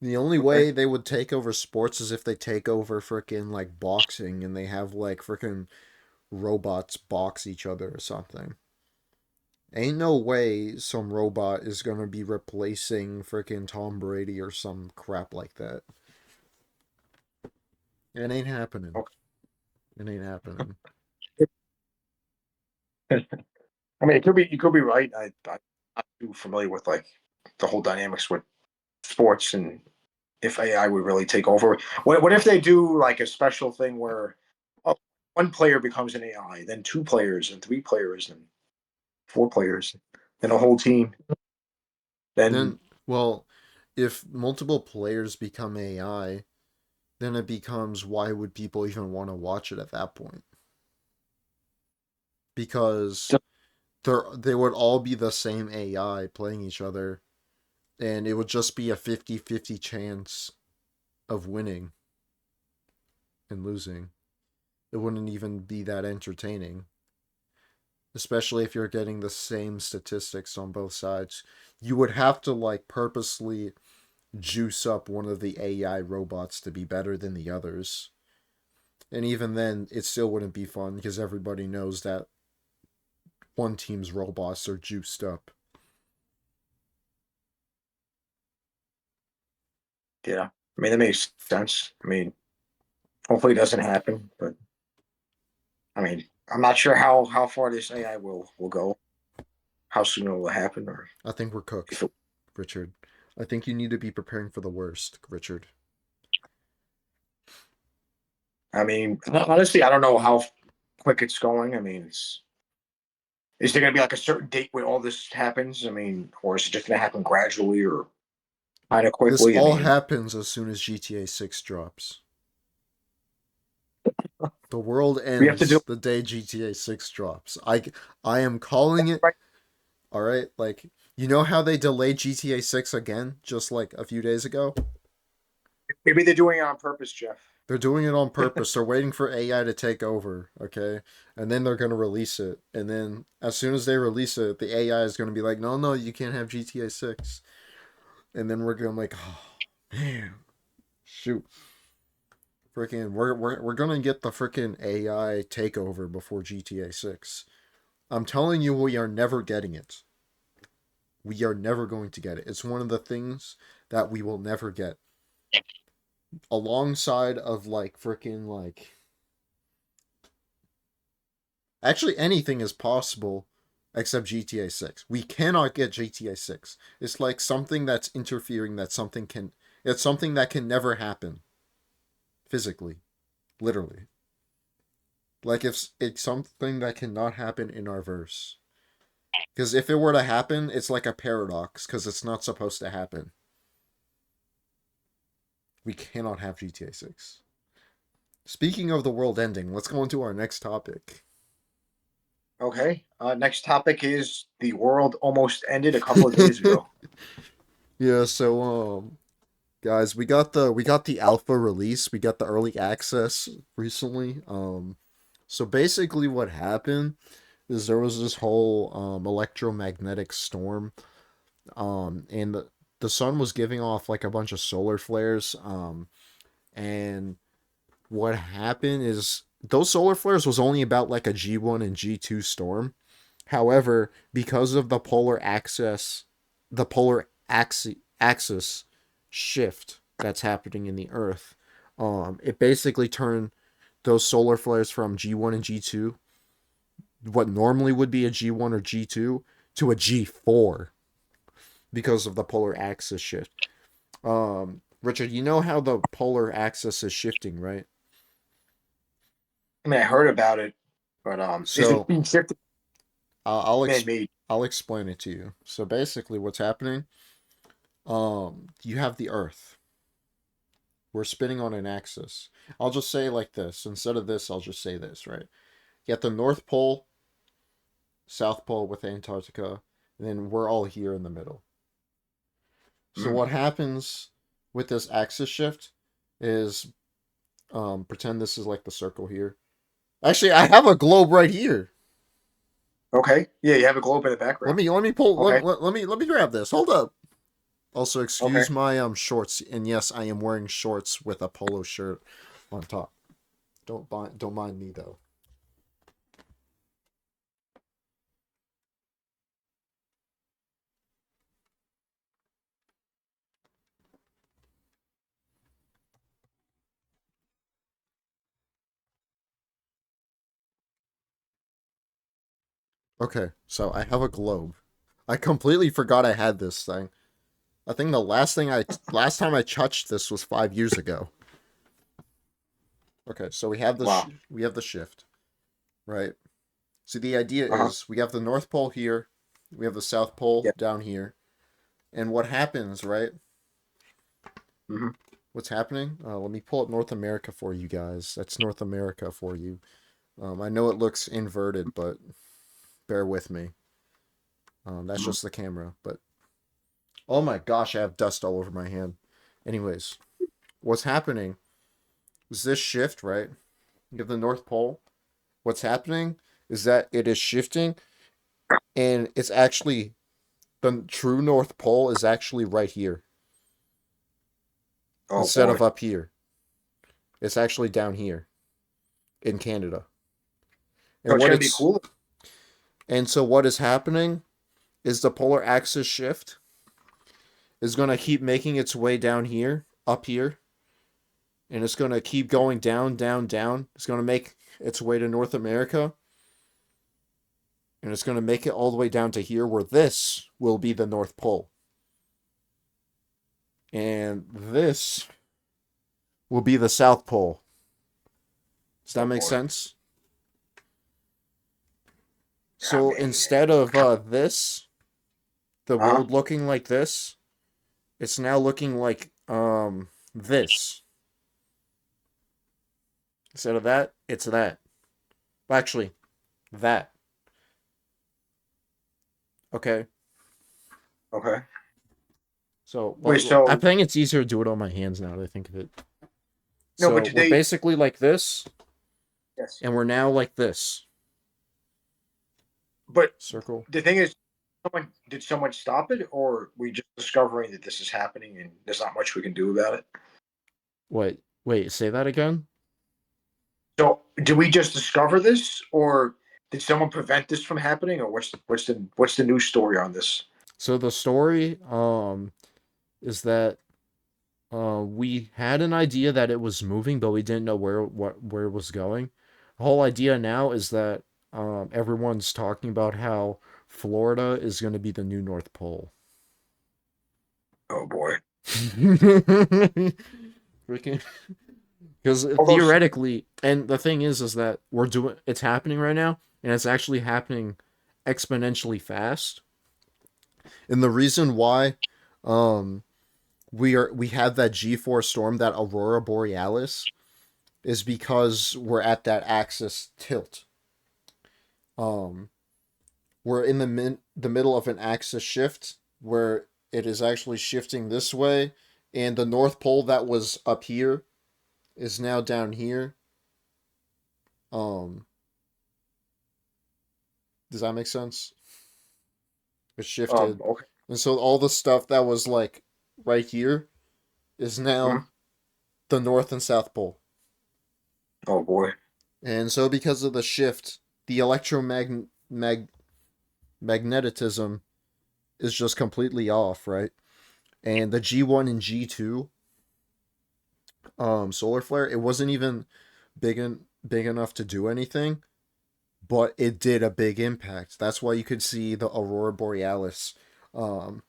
The only way they would take over sports is if they take over freaking like boxing and they have like freaking robots box each other or something. Ain't no way some robot is gonna be replacing freaking Tom Brady or some crap like that. It ain't happening. It ain't happening. I mean, it could be you could be right. I'm not too familiar with like the whole dynamics with sports and if AI would really take over. What if they do like a special thing where oh, one player becomes an AI, then two players and three players and four players, then a whole team, then Then, well, if multiple players become AI, then it becomes why would people even want to watch it at that point? Because they would all be the same AI playing each other, and it would just be a 50-50 chance of winning and losing. It wouldn't even be that entertaining, especially if you're getting the same statistics on both sides. You would have to like purposely juice up one of the AI robots to be better than the others. And even then, it still wouldn't be fun because everybody knows that one team's robots are juiced up. yeah. I mean that makes sense. I mean, hopefully it doesn't happen, but I mean, I'm not sure how far this AI will go, how soon it will happen, or I think we're if cooked, it. Richard. I think you need to be preparing for the worst, Richard. I mean, honestly, I don't know how quick it's going. I mean, is there going to be like a certain date when all this happens? I mean, or is it just going to happen gradually or kind of This quickly? I all mean, happens as soon as GTA 6 drops. The world we have to do ends the day GTA 6 drops. I am calling it. right. All right, like you know how they delayed GTA 6 again just like a few days ago? Maybe they're doing it on purpose, Jeff. They're doing it on purpose. They're waiting for AI to take over, okay? And then they're going to release it. And then as soon as they release it, the AI is going to be like, "No, no, you can't have GTA 6." And then we're going to like, "Oh, man. Shoot. Freaking we're going to get the freaking AI takeover before GTA 6." I'm telling you we are never getting it. We are never going to get it. It's one of the things that we will never get. Alongside of like freaking like actually anything is possible except GTA 6. We cannot get GTA 6. It's like something that's interfering that something can it's something that can never happen physically, literally. Like if it's something that cannot happen in our verse. Because if it were to happen, it's like a paradox because it's not supposed to happen. We cannot have GTA 6. Speaking of the world ending, let's go on to our next topic. Okay. Next topic is the world almost ended a couple of days ago. Yeah, so guys, we got the alpha release, we got the early access recently. So basically what happened is there was this whole electromagnetic storm and the sun was giving off like a bunch of solar flares and what happened is those solar flares was only about like a G1 and G2 storm. However, because of the polar axis shift that's happening in the Earth, it basically turned those solar flares from G1 and G2, what normally would be a G1 or G2, to a G4 because of the polar axis shift. Richard, you know how the polar axis is shifting, right? I mean, I heard about it, but is it So being shifted? I'll I'll, ex- man-made. I'll explain it to you. So basically, what's happening? You have the Earth. We're spinning on an axis. I'll just say like this. Instead of this, I'll just say this, right? You got the North Pole, South Pole with Antarctica, and then we're all here in the middle. So Mhm. what happens with this axis shift is pretend this is like the circle here. Actually, I have a globe right here. Okay. Yeah, you have a globe in the Let background. me let me pull Okay. let me grab this. Hold up. Also, Okay. excuse my shorts, and yes, I am wearing shorts with a polo shirt on top. Don't mind me though. Okay, so I have a globe. I completely forgot I had this thing. I think the last time I touched this was 5 years ago. Okay, so Wow. we have the shift, right? So the idea Uh-huh. is we have the North Pole here, we have the South Pole Yeah. down here, and what happens, right? Hmm. What's happening? Let me pull up North America for you guys. That's North America for you. I know it looks inverted, but bear with me. That's Hmm. just the camera. But oh my gosh, I have dust all over my hand. Anyways, what's happening is this shift, right? You have the North Pole. What's happening is that it is shifting, and it's actually the true North Pole is actually right here Oh instead boy. of up here. It's actually down here in Canada. So And it's what gonna be it's cool. and so what is happening is the polar axis shift is going to keep making its way down here, up here, and it's going to keep going down, down, down. It's going to make its way to North America, and it's going to make it all the way down to here, where this will be the North Pole. And this will be the South Pole. Does that Oh make boy. sense? I So mean, instead of this, the uh-huh. world looking like this, it's now looking like this. Instead of that, it's that. Actually, that. Okay. Okay. So, Wait, I so think it's easier to do it on my hands now that I think of it. no, but So, did we're they basically like this, yes. and we're now like this. But Circle. the thing is, someone stop it, or we just discovering that this is happening and there's not much we can do about it? Wait, say that again? So did we just discover this, or did someone prevent this from happening, or what's the news story on this? So, the story is that we had an idea that it was moving, but we didn't know where it was going. The whole idea now is that everyone's talking about how Florida is going to be the new North Pole. Oh boy. Freaking because Although theoretically, and the thing is that it's happening right now, and it's actually happening exponentially fast. And the reason why, um, we have that G4 storm, that Aurora Borealis, is because we're at that axis tilt. Um, we're in the middle of an axis shift where it is actually shifting this way, and the North Pole that was up here is now down here. Um, does that make sense? It shifted, okay. and so all the stuff that was like right here is now Mhm. the North and South Pole. Oh boy. And so because of the shift, the magnetism is just completely off, right? And the G1 and G2 solar flare, it wasn't even big enough to do anything, but it did a big impact. That's why you could see the Aurora Borealis um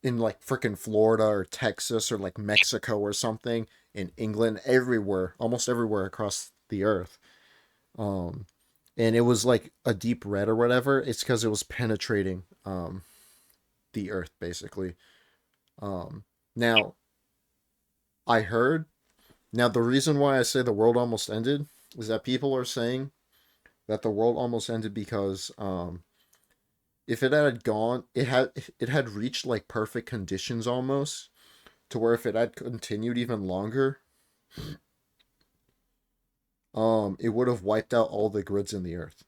in like freaking Florida or Texas or like Mexico or something, in England, everywhere, almost everywhere across the earth. Um and it was like a deep red or whatever. It's because it was penetrating the earth basically. Um, now I heard now the reason why I say the world almost ended is that people are saying that the world almost ended because if it had gone, it had reached like perfect conditions almost to where if it had continued even longer, it would have wiped out all the grids in the earth,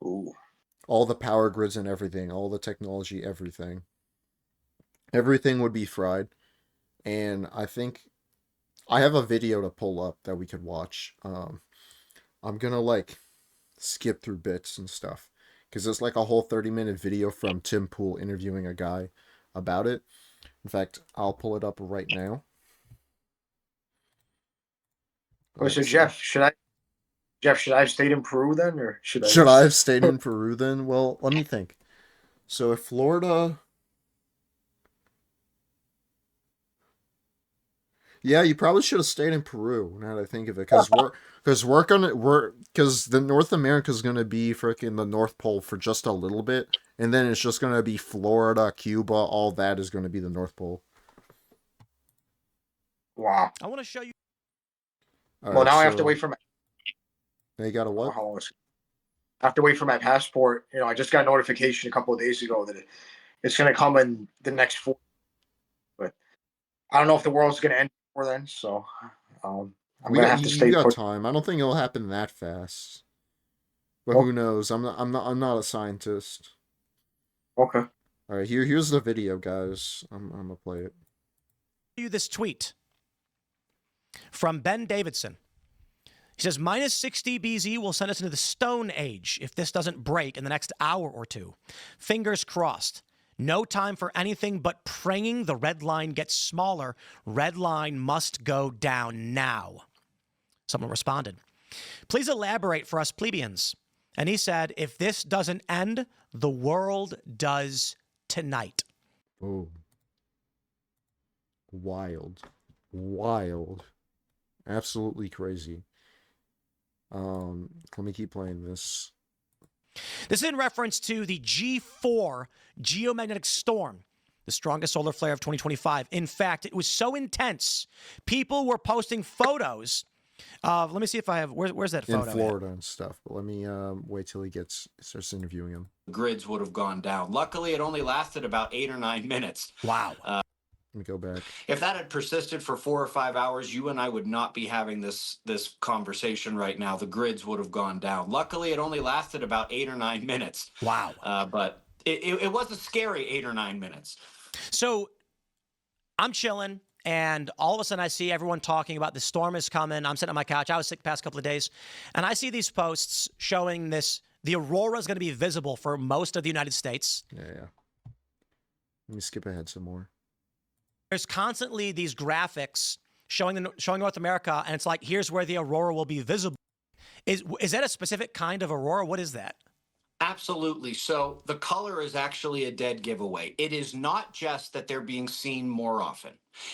Ooh. all the power grids and everything, all the technology, everything would be fried. And I think I have a video to pull up that we could watch. I'm gonna like skip through bits and stuff because it's like a whole 30-minute video from Tim Pool interviewing a guy about it. In fact, I'll pull it up right now. Oh, so Let's see. Jeff, should I have stayed in Peru then, or should I Should I just? have stayed in Peru then? Well, let me think. So if Florida, yeah, you probably should have stayed in Peru. Now that I think of it, because the North America is gonna be freaking the North Pole for just a little bit, and then it's just gonna be Florida, Cuba, all that is gonna be the North Pole. Wow. I want to show you. All Well, right, now I have to so wait for my. they got a Oh, what? how long is it? I have to wait for my passport. I just got a notification a couple of days ago that it's going to come in the next 4. But I don't know if the world's going to end before then. So I'm We going to got have to you stay got put. time. I don't think it'll happen that fast. But Oh, who knows? I'm not a scientist. okay. All right, here's the video, guys. I'm gonna play it. You this tweet from Ben Davidson. He says, minus 60 BZ will send us into the Stone Age if this doesn't break in the next hour or two. Fingers crossed. No time for anything but praying the red line gets smaller. Red line must go down now. Someone responded, please elaborate for us plebeians. And he said, if this doesn't end, the world does tonight. Oh, wild, wild, absolutely crazy. Let me keep playing this. This is in reference to the G4 geomagnetic storm, the strongest solar flare of 2025. In fact, it was so intense, people were posting photos of, let me see if I have, where's that photo In Florida and stuff, but let me wait till he starts interviewing him. Grids would have gone down. Luckily, it only lasted about 8 or 9 minutes. Wow. Let me go back. If that had persisted for 4 or 5 hours, you and I would not be having this conversation right now. The grids would have gone down. Luckily, it only lasted about 8 or 9 minutes. Wow. But it was a scary 8 or 9 minutes. So I'm chilling, and all of a sudden I see everyone talking about the storm is coming. I'm sitting on my couch. I was sick the past couple of days, and I see these posts showing the aurora is going to be visible for most of the United States. Yeah. Let me skip ahead some more. There's constantly these graphics showing North America, and it's like, here's where the aurora will be visible. Is that a specific kind of aurora? What is that? Absolutely. So the color is actually a dead giveaway. It is not just that they're being seen more often.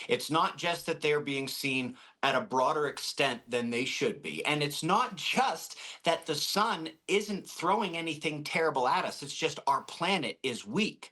It's not just that they're being seen at a broader extent than they should be. And it's not just that the sun isn't throwing anything terrible at us. It's just our planet is weak.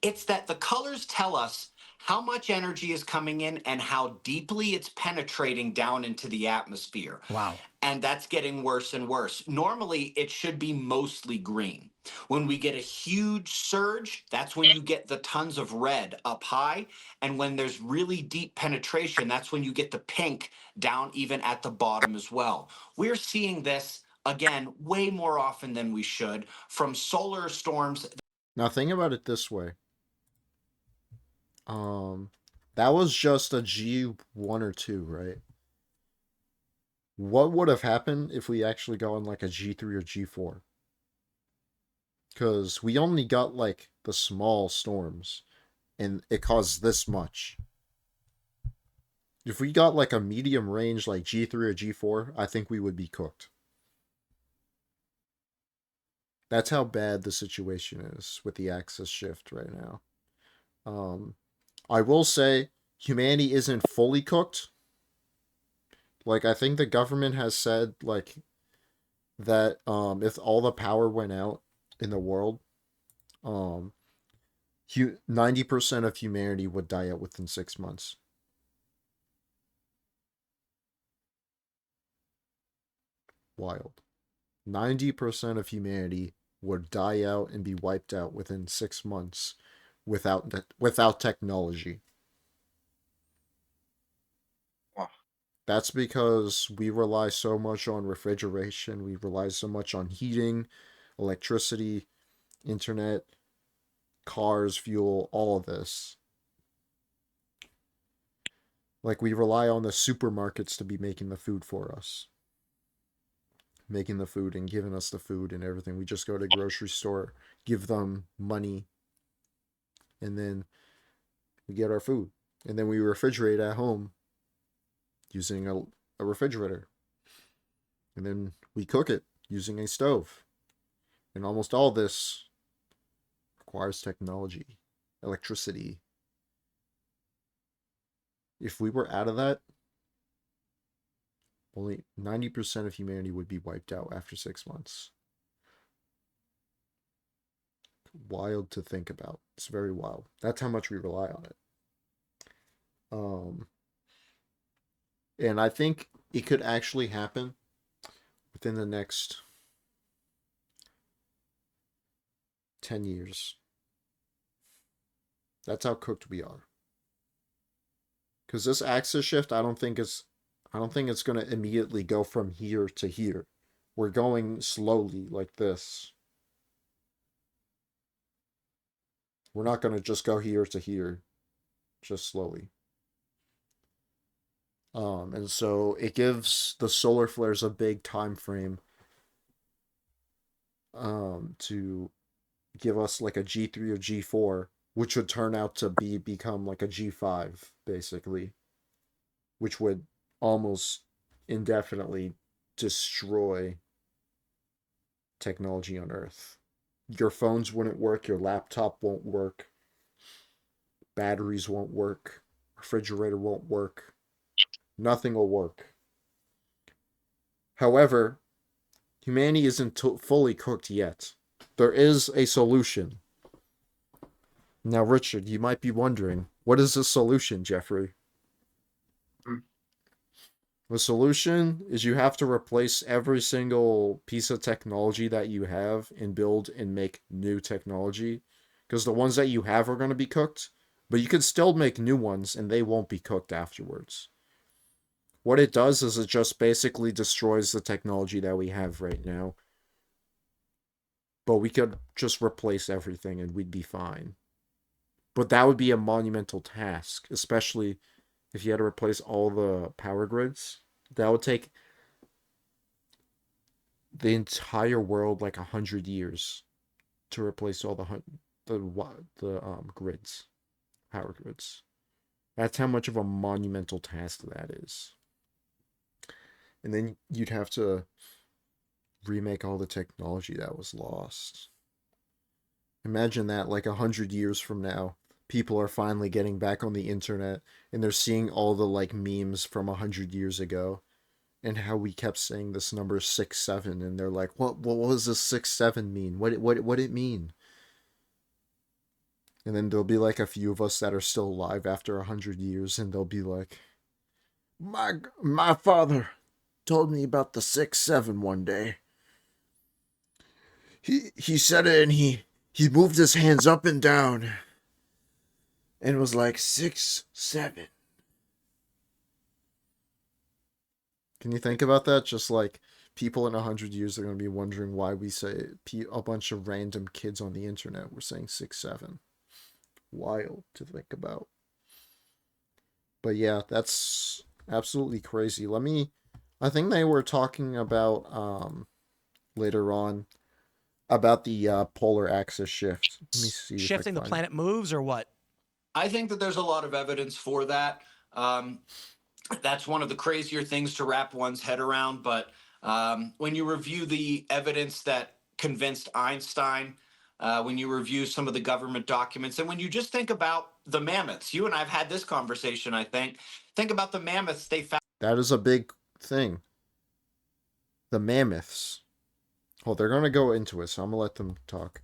It's that the colors tell us how much energy is coming in and how deeply it's penetrating down into the atmosphere. Wow. And that's getting worse and worse. Normally, it should be mostly green. When we get a huge surge, that's when you get the tons of red up high. And when there's really deep penetration, that's when you get the pink down even at the bottom as well. We're seeing this, again, way more often than we should from solar storms. Now think about it this way. That was just a G1 or 2, right? What would have happened if we actually got on like a G3 or G4? Because we only got like the small storms, and it caused this much. If we got like a medium range like G3 or G4, I think we would be cooked. That's how bad the situation is with the axis shift right now. I will say humanity isn't fully cooked. Like, I think the government has said, like, that if all the power went out in the world, 90% of humanity would die out within 6 months. Wild. 90% of humanity would die out and be wiped out within 6 months without technology. Wow. That's because we rely so much on refrigeration, we rely so much on heating, electricity, internet, cars, fuel, all of this. Like, we rely on the supermarkets to be making the food for us. Making the food and giving us the food and everything. We just go to the grocery store, give them money, and then we get our food. And then we refrigerate at home using a refrigerator. And then we cook it using a stove. And almost all this requires technology, electricity. If we were out of that, only 90% of humanity would be wiped out after 6 months. Wild to think about. It's very wild. That's how much we rely on it. And I think it could actually happen within the next 10 years. That's how cooked we are. Because this axis shift, I don't think it's going to immediately go from here to here. We're going slowly like this. We're not going to just go here to here, just slowly. And so it gives the solar flares a big time frame to give us like a G3 or G4, which would turn out to become like a G5, basically, which would almost indefinitely destroy technology on Earth. Your phones wouldn't work, your laptop won't work, batteries won't work, refrigerator won't work, nothing will work. However, humanity isn't fully cooked yet. There is a solution. Now, Richard, you might be wondering, what is the solution, Jeffrey? The solution is you have to replace every single piece of technology that you have and build and make new technology. Because the ones that you have are going to be cooked, but you can still make new ones and they won't be cooked afterwards. What it does is it just basically destroys the technology that we have right now. But we could just replace everything and we'd be fine. But that would be a monumental task, especially if you had to replace all the power grids. That would take the entire world like 100 years to replace all the grids, power grids. That's how much of a monumental task that is. And then you'd have to remake all the technology that was lost. Imagine that, like 100 years from now, people are finally getting back on the internet and they're seeing all the like memes from 100 years ago and how we kept saying this number 6-7 and they're like, what was this 6-7 mean? What it mean? And then there'll be like a few of us that are still alive after 100 years and they'll be like, my father told me about the 6-7 one day. He said it and he moved his hands up and down and was like 6-7. Can you think about that? Just like people in 100 years are going to be wondering why we say a bunch of random kids on the internet were saying 6-7. Wild to think about. But yeah, that's absolutely crazy. I think they were talking about later on about the polar axis shift. Let me see. Shifting the planet moves or what? I think that there's a lot of evidence for that. That's one of the crazier things to wrap one's head around. But when you review the evidence that convinced Einstein, when you review some of the government documents, and when you just think about the mammoths, you and I have had this conversation, I think. Think about the mammoths they found. That is a big thing. The mammoths. Oh, they're gonna go into it, so I'm gonna let them talk.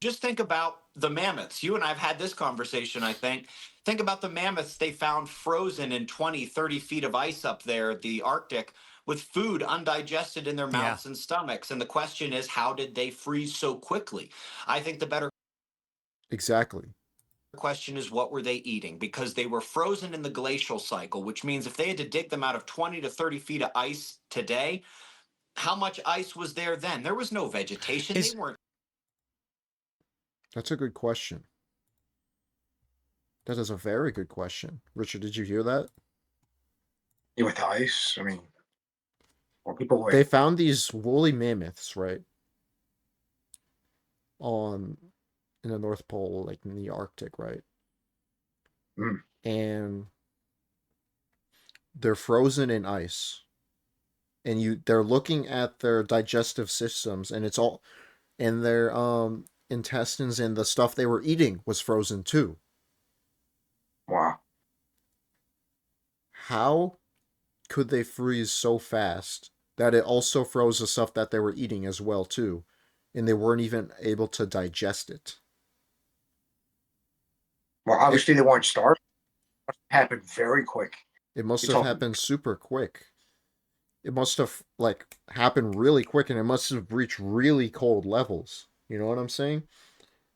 Just think about the mammoths. You and I have had this conversation, I think. Think about the mammoths they found frozen in 20, 30 feet of ice up there at the Arctic with food undigested in their Yeah. mouths and stomachs. And the question is, how did they freeze so quickly? I think the better Exactly. question is, what were they eating? Because they were frozen in the glacial cycle, which means if they had to dig them out of 20 to 30 feet of ice today, how much ice was there then? There was no vegetation. Is- They weren't. That's a good question. That is a very good question. Richard, did you hear that? With ice, I mean, or people They with found these woolly mammoths, right? In the North Pole, like in the Arctic, right? Mm. And they're frozen in ice. And they're looking at their digestive systems, and it's all and their intestines and the stuff they were eating was frozen too. wow. How could they freeze so fast that it also froze the stuff that they were eating as well too, and they weren't even able to digest it? Well, obviously they weren't starved. It happened very quick. It must You're have talking happened super quick. It must have like happened really quick, and it must have reached really cold levels. You know what I'm saying?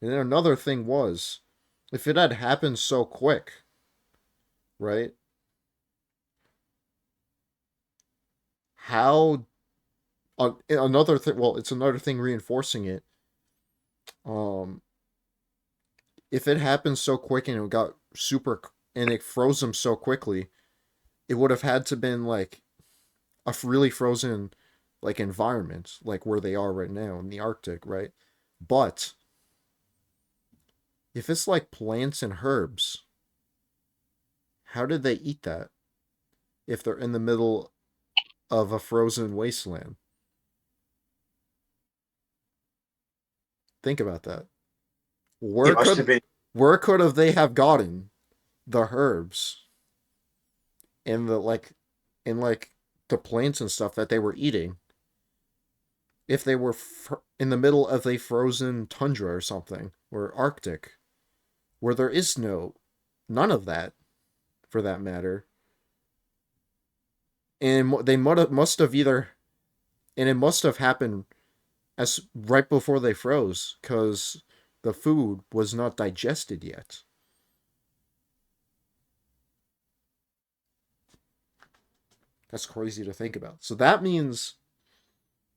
And then another thing was, if it had happened so quick, right? How another thing, well, it's another thing reinforcing it. Um if it happened so quick and it got and it froze them so quickly, it would have had to been like a really frozen like environment, like where they are right now in the Arctic, right? But if it's like plants and herbs, how did they eat that if they're in the middle of a frozen wasteland? Think about that. it Where must have could been. where could have they have gotten the herbs and the plants and stuff that they were eating if they were in the middle of a frozen tundra or something or Arctic where there is none of that for that matter, and they must have either and it must have happened as right before they froze because the food was not digested yet. That's crazy to think about. So that means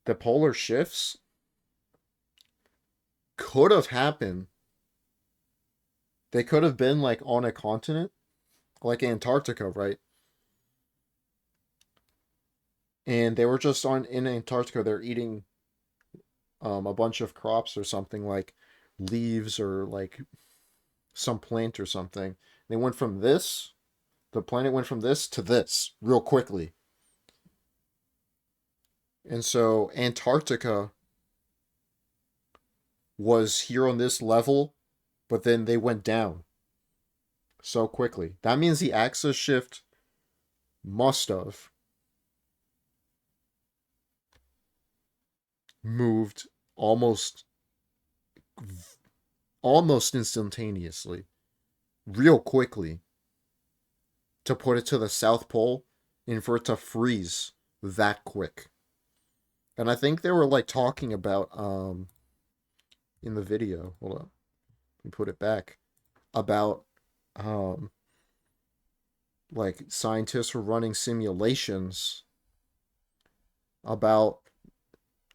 the polar shifts could have happened. They could have been like on a continent, like Antarctica, right? And they were just in Antarctica. They're eating a bunch of crops or something like leaves or like some plant or something. They went from this, the planet went from this to this real quickly. And so Antarctica was here on this level, but then they went down so quickly. That means the axis shift must have moved almost instantaneously, real quickly, to put it to the South Pole and for it to freeze that quick. And I think they were like talking about in the video. Hold on. Let me put it back. About um like scientists were running simulations about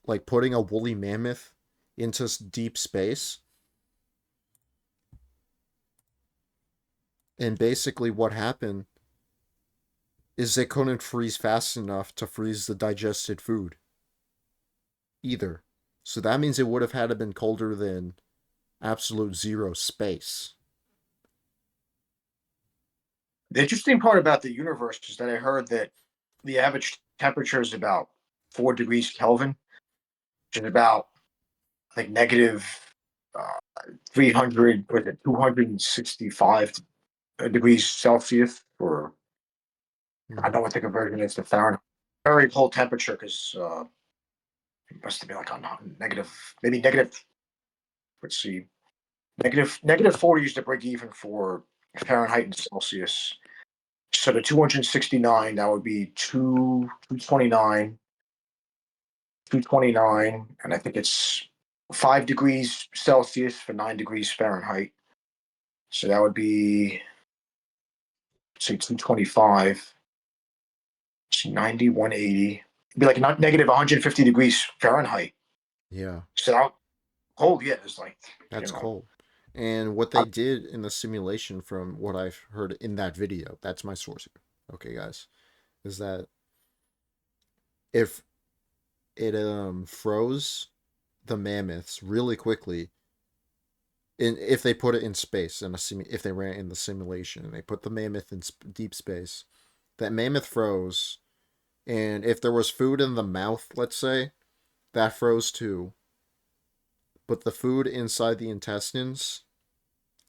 like putting a woolly mammoth into deep space. And basically what happened is they couldn't freeze fast enough to freeze the digested food either. So that means it would have had to been colder than absolute zero space. The interesting part about the universe is that I heard that the average temperature is about 4 degrees Kelvin, which is about like negative 300, was it 265 degrees Celsius, or I don't know what the conversion is to Fahrenheit. Very cold temperature because It must have been like on negative, maybe negative. Let's see, negative 40 is the break even for Fahrenheit and Celsius. So the 269, that would be 229, 229, and I think it's 5 degrees Celsius for 9 degrees Fahrenheit. So that would be, say, 225, 90, 180. It'd be like not negative 150 degrees Fahrenheit. Yeah, So that cold, yeah, it's like, that's cold. And what they did in the simulation, from what I've heard in that video, that's my source here. Okay, guys, is that if it froze the mammoths really quickly, if they put it in space in if they ran in the simulation and they put the mammoth in deep space, that mammoth froze, and if there was food in the mouth, let's say, that froze too. But the food inside the intestines,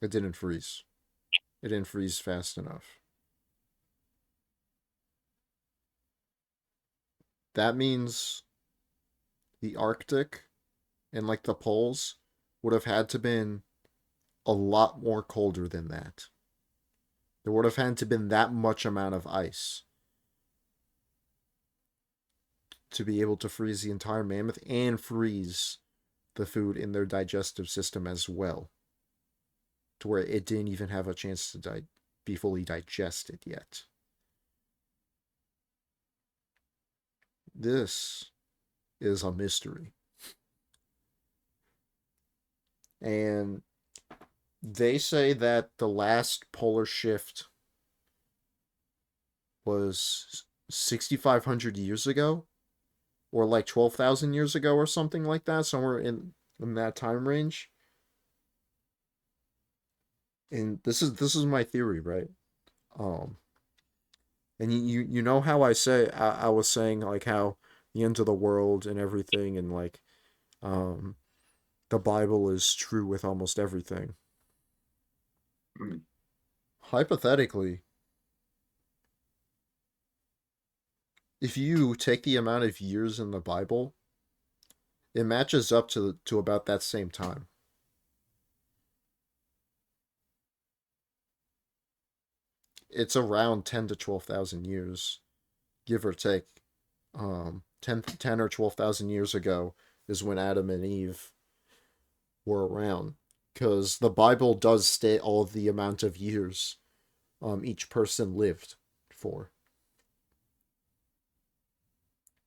it didn't freeze. It didn't freeze fast enough. That means the Arctic and like the poles would have had to been a lot more colder than that. There would have had to been that much amount of ice to be able to freeze the entire mammoth and freeze the food in their digestive system as well, to where it didn't even have a chance to be fully digested yet. This is a mystery. And they say that the last polar shift was 6,500 years ago, or like 12,000 years ago, or something like that, somewhere in that time range. And this is my theory, right? And you know how I was saying like how the end of the world and everything, and like the Bible is true with almost everything. Hypothetically, if you take the amount of years in the Bible, it matches up to about that same time. It's around 10 to 12,000 years, give or take. 10 or 12,000 years ago is when Adam and Eve were around, because the Bible does state all the amount of years each person lived for.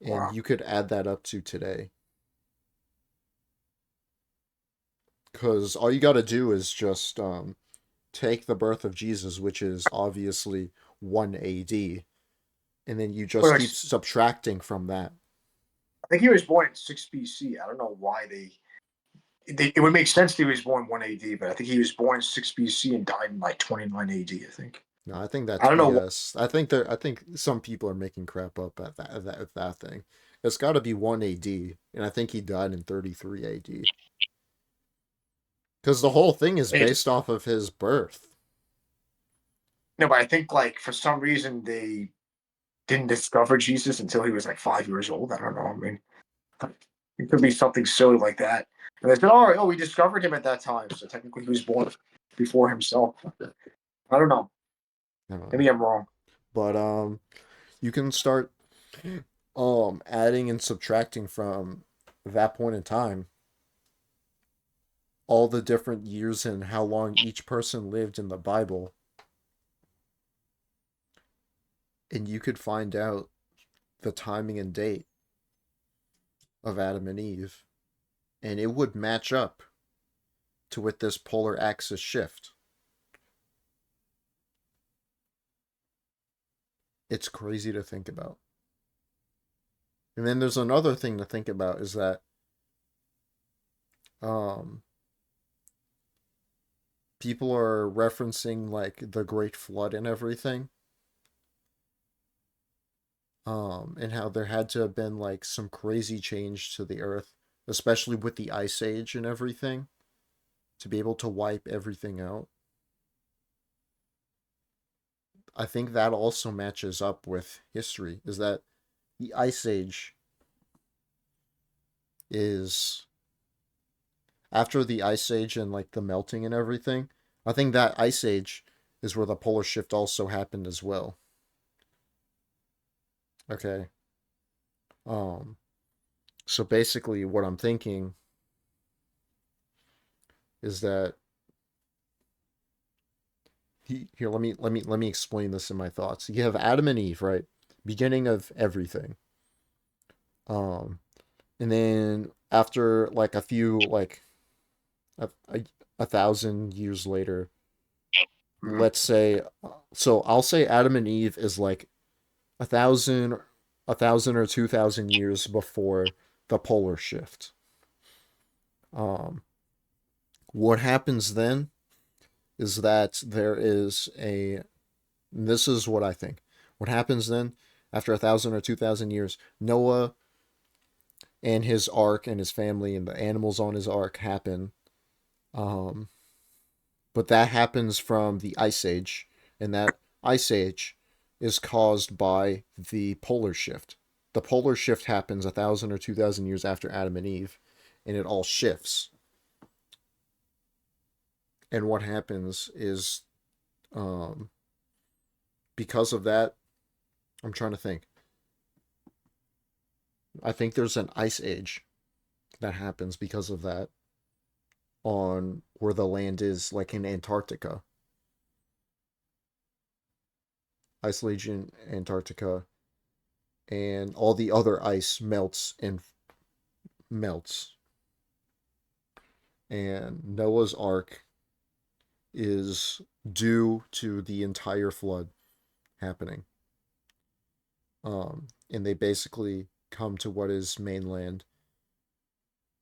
And wow. you could add that up to today. Because all you got to do is just take the birth of Jesus, which is obviously 1 AD, and then you just keep subtracting from that. I think he was born in 6 BC. I don't know why it would make sense that he was born 1 AD, but I think he was born 6 BC and died in like 29 AD, I think. No, I think that's I don't know. BS. I think some people are making crap up at that thing. It's got to be 1 AD, and I think he died in 33 AD. Because the whole thing is based off of his birth. No, but I think like for some reason they didn't discover Jesus until he was like 5 years old. I don't know. I mean, it could be something silly like that. And they said, "Oh, we discovered him at that time, so technically he was born before himself." I don't know. Maybe I'm wrong. But you can start adding and subtracting from that point in time all the different years and how long each person lived in the Bible. And you could find out the timing and date of Adam and Eve. And it would match up to with this polar axis shift. It's crazy to think about. And then there's another thing to think about, is that people are referencing like the Great Flood and everything. And how there had to have been like some crazy change to the earth, especially with the Ice Age and everything, to be able to wipe everything out. I think that also matches up with history, is that the Ice Age is after the ice age and like the melting and everything. I think that ice age is where the polar shift also happened as well. Okay. Um so basically what I'm thinking is that here let me explain this in my thoughts. You have Adam and Eve, right? Beginning of everything. Um and then after like a few like a, a thousand years later, Mhm. let's say, so I'll say Adam and Eve is like a thousand or 2,000 years before the polar shift. um what happens then is that there is a this is what I think. What happens then, after 1,000 or 2,000 years, Noah and his ark and his family and the animals on his ark happen. um but that happens from the ice age, and that ice age is caused by the polar shift. The polar shift happens 1,000 or 2,000 years after Adam and Eve, and it all shifts. And what happens is, um, because of that, I'm trying to think. I think there's an ice age that happens because of that on where the land is, like in Antarctica. Ice age in Antarctica, and all the other ice melts, and Noah's Ark is due to the entire flood happening. And they basically come to what is mainland,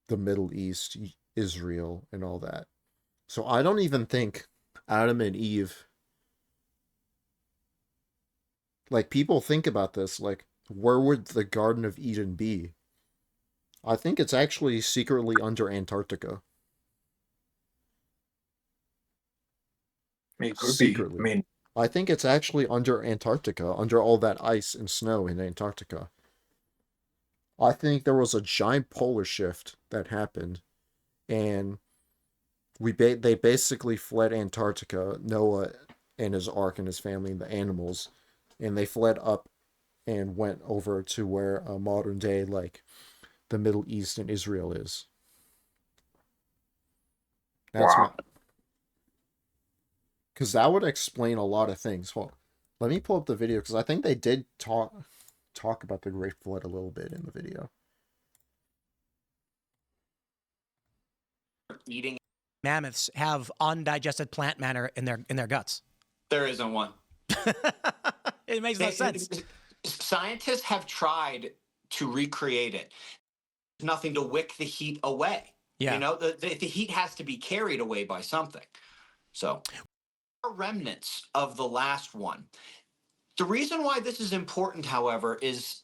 the Middle East, Israel, and all that. So I don't even think Adam and Eve, like people think about this, like where would the Garden of Eden be? I think it's actually secretly under Antarctica. It could be. I Secretly. mean, I think it's actually under Antarctica, under all that ice and snow in Antarctica. I think there was a giant polar shift that happened, and they basically fled Antarctica, Noah and his ark and his family and the animals, and they fled up and went over to where modern day like the Middle East and Israel is. That's my wow. because that would explain a lot of things. Hold, let me pull up the video because I think they did talk about the Great Flood a little bit in the video. Eating. Mammoths have undigested plant matter in their guts. There isn't one. It makes no sense. Scientists have tried to recreate it. There's nothing to wick the heat away. Yeah. You know, the heat has to be carried away by something. So, remnants of the last one. The reason why this is important, however, is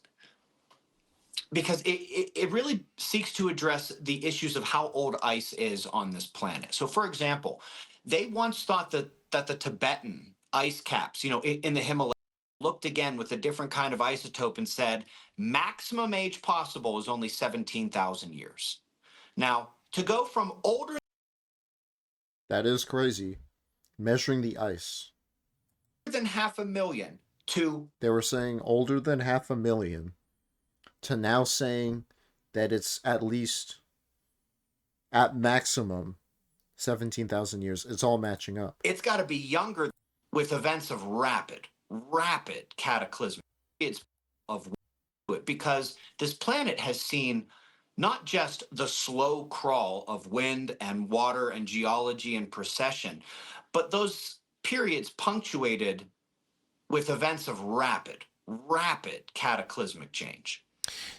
because it really seeks to address the issues of how old ice is on this planet. So, for example, they once thought that the Tibetan ice caps, you know, in the Himalayas, looked again with a different kind of isotope and said maximum age possible is only 17,000 years. Now, to go from older That is crazy. Measuring the ice. than 500,000 to They were saying older than 500,000 to now saying that it's at least, at maximum, 17,000 years. It's all matching up. it's got to be younger with events of rapid cataclysmic periods of it, because this planet has seen not just the slow crawl of wind and water and geology and precession, but those periods punctuated with events of rapid cataclysmic change.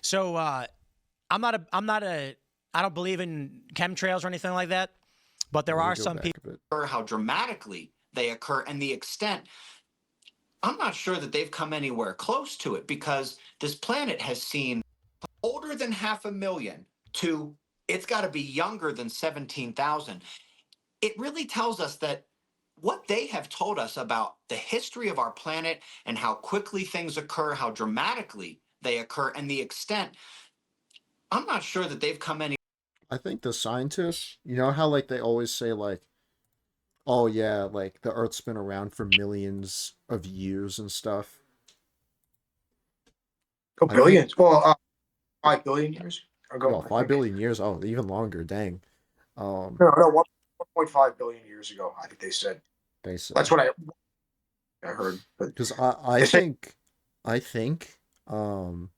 So I don't believe in chemtrails or anything like that, but there Let me are go some back people. a bit. How dramatically they occur and the extent, I'm not sure that they've come anywhere close to it, because this planet has seen older than 500,000 to it's got to be younger than 17,000. It really tells us that what they have told us about the history of our planet and how quickly things occur, how dramatically they occur, and the extent, I'm not sure that they've come any. I think the scientists, you know how like they always say like, oh yeah, like the Earth's been around for millions of years and stuff. Oh, I think billions. Well, 5 billion years well, ago, I 5 billion think. years. Oh, even longer. Dang. Um, No, 1.5 billion years ago, I think they said. they That's say what I heard. But because I they say, think I think um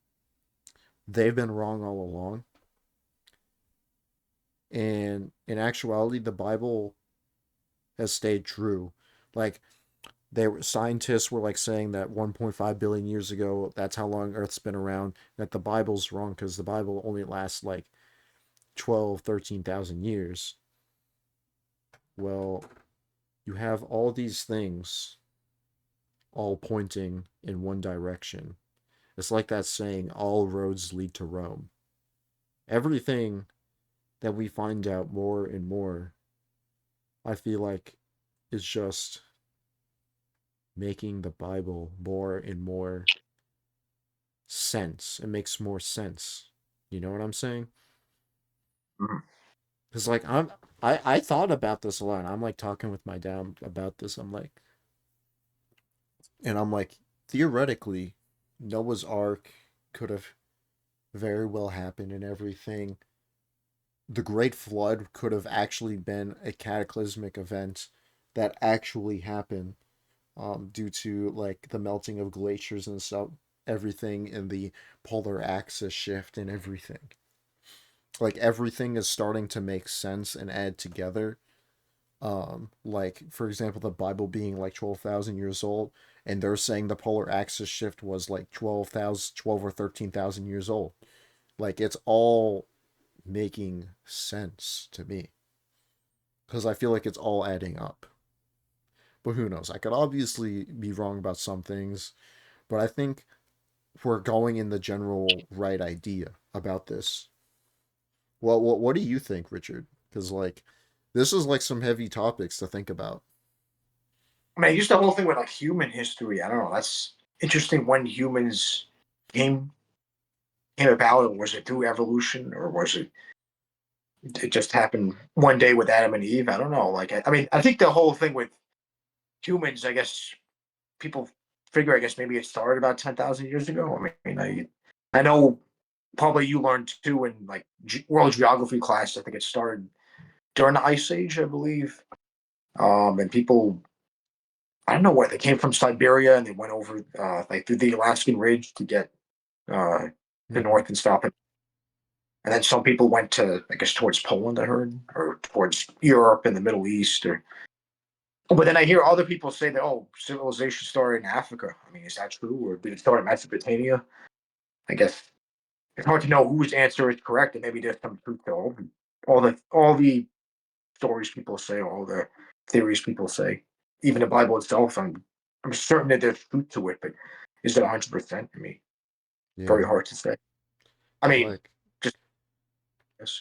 they've been wrong all along, and in actuality, the Bible has stayed true. Like they were scientists were like saying that 1.5 billion years ago, that's how long Earth's been around. That the Bible's wrong because the Bible only lasts like 12, 13,000 years. Well, you have all these things all pointing in one direction. It's like that saying, all roads lead to Rome. Everything that we find out more and more, I feel like, is just making the Bible more and more sense. It makes more sense. You know what I'm saying? Mhm. Because like I thought about this a lot. I'm like talking with my dad about this. I'm like, theoretically, Noah's Ark could have very well happened and everything. The Great Flood could have actually been a cataclysmic event that actually happened due to like the melting of glaciers and stuff, everything in the polar axis shift and everything. Like everything is starting to make sense and add together. Like for example, the Bible being like 12,000 years old, and they're saying the polar axis shift was like 12 or 13,000 years old. Like it's all making sense to me because I feel like it's all adding up. But who knows? I could obviously be wrong about some things, but I think we're going in the general right idea about this. Well, what do you think, Richard? Because like this is like some heavy topics to think about. I mean, just the whole thing with like human history. I don't know. That's interesting. When humans came came about, or was it through evolution, or was it just happened one day with Adam and Eve? I don't know. Like, I mean, I think the whole thing with humans, I guess people figure, I guess maybe it started about 10,000 years ago. I mean, I know probably you learned too in like world geography class. I think it started during the Ice Age, I believe. And people, I don't know where they came from, Siberia, and they went over like through the Alaskan Ridge to get uh, to Mm-hmm. north and stop it. And then some people went to, I guess, towards Poland, I heard, or towards Europe and the Middle East, or. But then I hear other people say that, oh, civilization started in Africa. I mean, is that true, or did it start in Mesopotamia? I guess it's hard to know whose answer is correct, and maybe there's some truth to all the stories people say, all the theories people say, even the Bible itself. I'm certain that there's truth to it, but is it 100%? I mean, very Yeah. hard to say. I mean, Like just yes.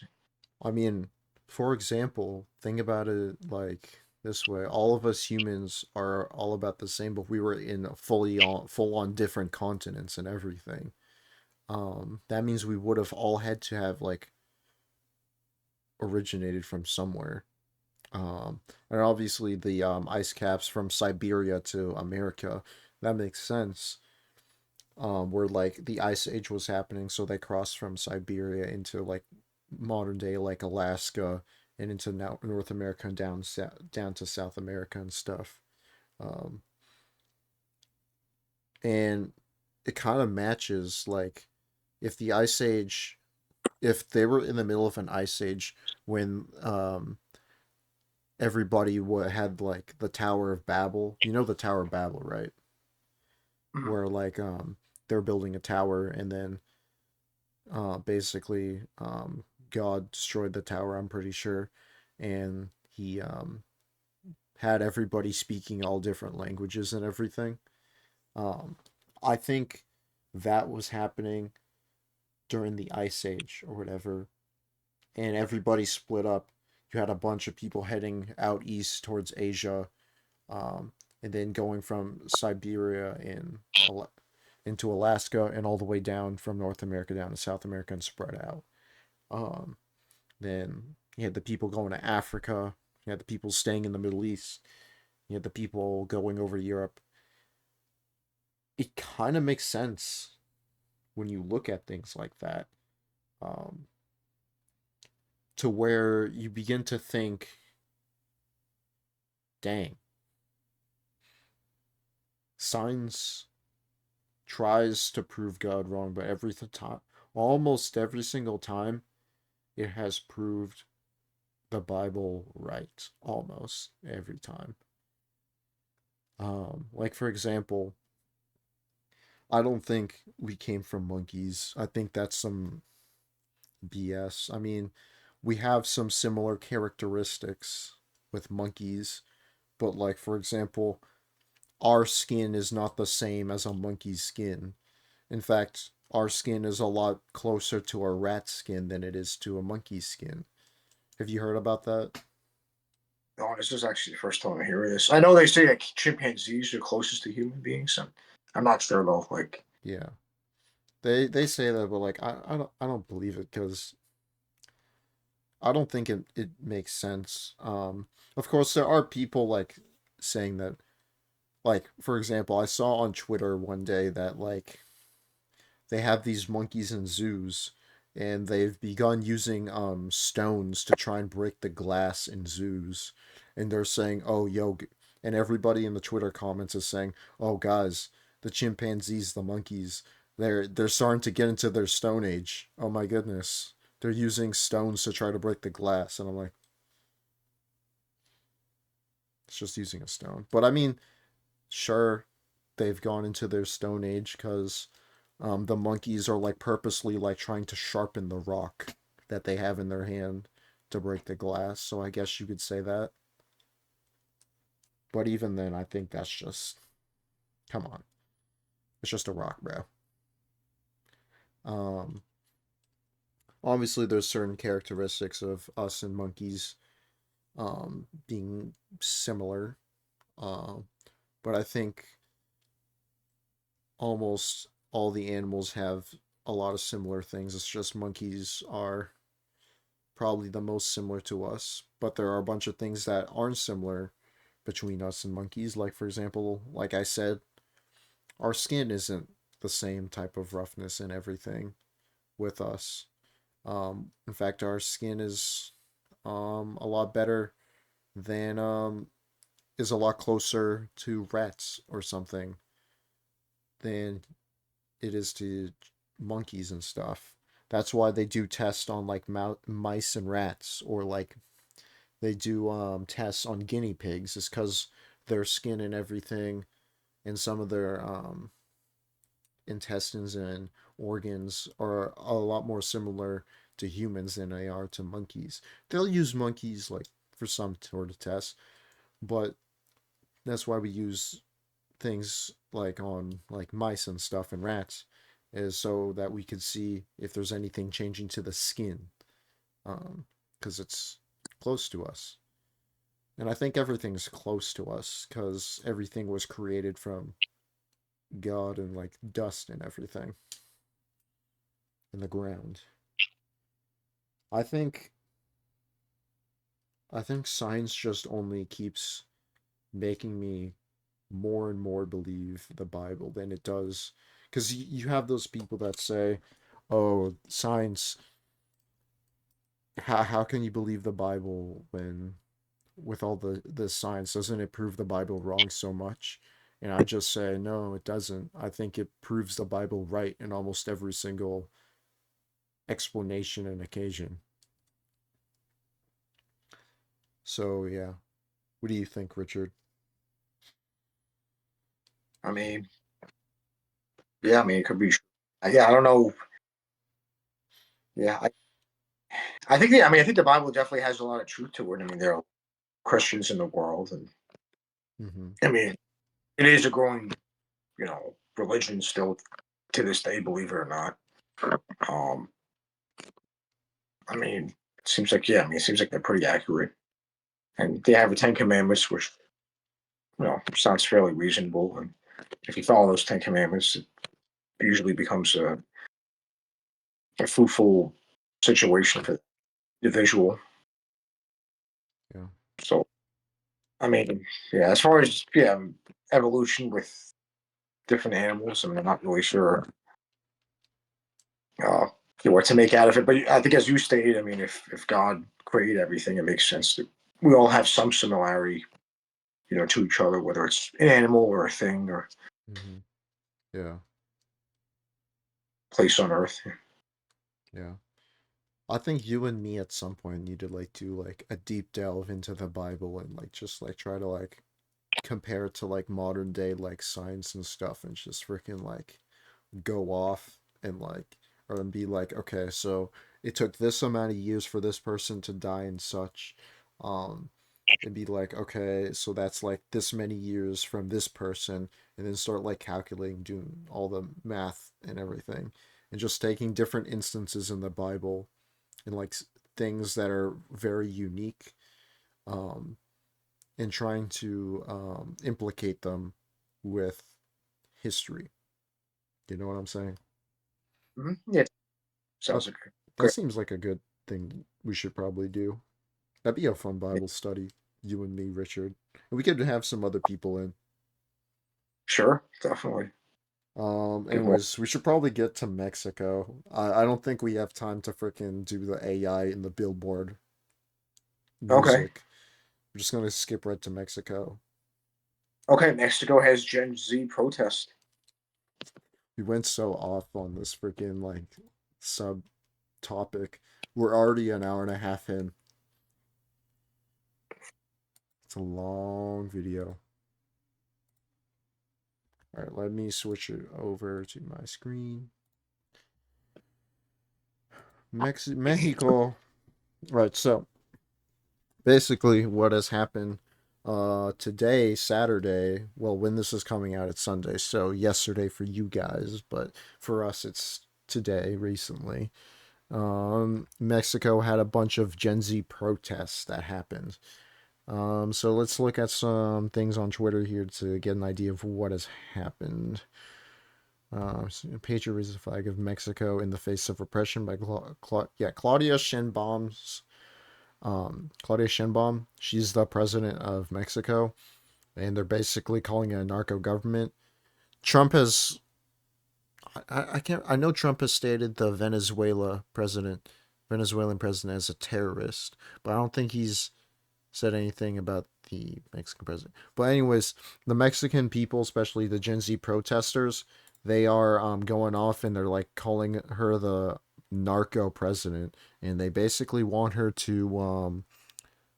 I mean, for example, think about it like this way. All of us humans are all about the same, but we were in full on different continents and everything. That means we would have all had to have like originated from somewhere. And obviously the ice caps from Siberia to America, that makes sense. Where like the ice age was happening, so they crossed from Siberia into like modern day like Alaska and into now North America and down to South America and stuff. Um, and it kind of matches like if the ice age, if they were in the middle of an ice age when everybody had like the Tower of Babel. You know the Tower of Babel, right? Mhm. Where like they're building a tower and then basically God destroyed the tower, I'm pretty sure, and he had everybody speaking all different languages and everything. Um I think that was happening during the Ice Age or whatever, and everybody split up. You had a bunch of people heading out east towards Asia, um, and then going from Siberia into Alaska and all the way down from North America down to South America and spread out. Um, then you had the people going to Africa. You had the people staying in the Middle East. You had the people going over to Europe. It kind of makes sense when you look at things like that, um, to where you begin to think, dang, science tries to prove God wrong, but every time, almost every single time, it has proved the Bible right. Almost every time. Like for example, I don't think we came from monkeys. I think that's some BS. I mean, we have some similar characteristics with monkeys, but like for example, our skin is not the same as a monkey's skin. In fact, our skin is a lot closer to a rat's skin than it is to a monkey's skin. Have you heard about that? Oh, this is actually the first time I hear this. I know they say that chimpanzees are closest to human beings. I'm not sure though. Like, Yeah. They say that, but like I don't believe it because I don't think it makes sense. Of course there are people like saying that, like for example, I saw on Twitter one day that like they have these monkeys in zoos and they've begun using stones to try and break the glass in zoos, and they're saying, "Oh, yo," and everybody in the Twitter comments is saying, "Oh, guys, the chimpanzees, the monkeys, they're starting to get into their stone age. Oh my goodness. They're using stones to try to break the glass." And I'm like, "It's just using a stone." But I mean, sure, they've gone into their stone age because the monkeys are like purposely like trying to sharpen the rock that they have in their hand to break the glass. So I guess you could say that. But even then, I think that's just, come on, it's just a rock, bro. Um, Obviously, there's certain characteristics of us and monkeys being similar. Um, but I think almost all the animals have a lot of similar things. It's just monkeys are probably the most similar to us, but there are a bunch of things that aren't similar between us and monkeys. Like, for example, like I said, our skin isn't the same type of roughness and everything with us. In fact, our skin is a lot better than is a lot closer to rats or something than it is to monkeys and stuff. That's why they do tests on like mice and rats, or like they do tests on guinea pigs, is because their skin and everything and some of their intestines and organs are a lot more similar to humans than they are to monkeys. They'll use monkeys like for some sort of test, but that's why we use things like on like mice and stuff and rats, is so that we could see if there's anything changing to the skin, because it's close to us. And I think everything's close to us because everything was created from God and like dust and everything in the ground. I think I think science just only keeps making me more and more believe the Bible than it does, because you have those people that say, "Oh, science. How can you believe the Bible when with all the science, doesn't it prove the Bible wrong so much?" And I just say, no, it doesn't. I think it proves the Bible right in almost every single explanation and occasion. So yeah, what do you think, Richard? I mean, yeah, I mean, it could be. Yeah, I don't know. Yeah, I think. Yeah, I mean, I think the Bible definitely has a lot of truth to it. I mean, there are Christians in the world, and Mm-hmm. I mean, it is a growing, religion still to this day, believe it or not. Um, I mean, it seems like yeah, I mean, it seems like they're pretty accurate, and they have the Ten Commandments, which sounds fairly reasonable. And if you follow those Ten Commandments, it usually becomes a fruitful situation for the individual. Yeah. So, I mean, yeah, as far as evolution with different animals, I mean, I'm not really sure uh, what to make out of it. But I think, as you stated, I mean, if God created everything, it makes sense that we all have some similarity, to each other, whether it's an animal or a thing or Mm-hmm. Yeah. place on Earth. Yeah. I think you and me at some point need to like do like a deep delve into the Bible and like just like try to like compare it to like modern day like science and stuff and just freaking like go off and like or and be like, okay, so it took this amount of years for this person to die and such. Um and be like, okay, so that's like this many years from this person, and then start like calculating, doing all the math and everything, and just taking different instances in the Bible and like things that are very unique, um, and trying to implicate them with history. You know what I'm saying? Yeah, That sounds like that great. seems like a good thing we should probably do. That'd be a fun Bible study, you and me, Richard. And we could have some other people in. Sure, definitely. Give more. Anyways, we should probably get to Mexico. I don't think we have time to freaking do the AI and the Billboard Okay. music. We're just gonna skip right to Mexico. Okay. Mexico has Gen Z protest. We went so off on this freaking like sub topic. We're already an hour and a half in. It's a long video. All right, let me switch it over to my screen. Mexico. Right, so basically what has happened today, Saturday, well, when this is coming out, it's Sunday, so yesterday for you guys, but for us it's today, recently. Mexico had a bunch of Gen Z protests that happened. So let's look at some things on Twitter here to get an idea of what has happened. Patriot raises the flag of Mexico in the face of repression by Claudia Sheinbaum's Claudia Sheinbaum. She's the president of Mexico, and they're basically calling it a narco government. Trump has, I can't, I know Trump has stated the Venezuelan president as a terrorist, but I don't think he's said anything about the Mexican president. But anyways, the Mexican people, especially the Gen Z protesters, they are going off and they're like calling her the narco president, and they basically want her to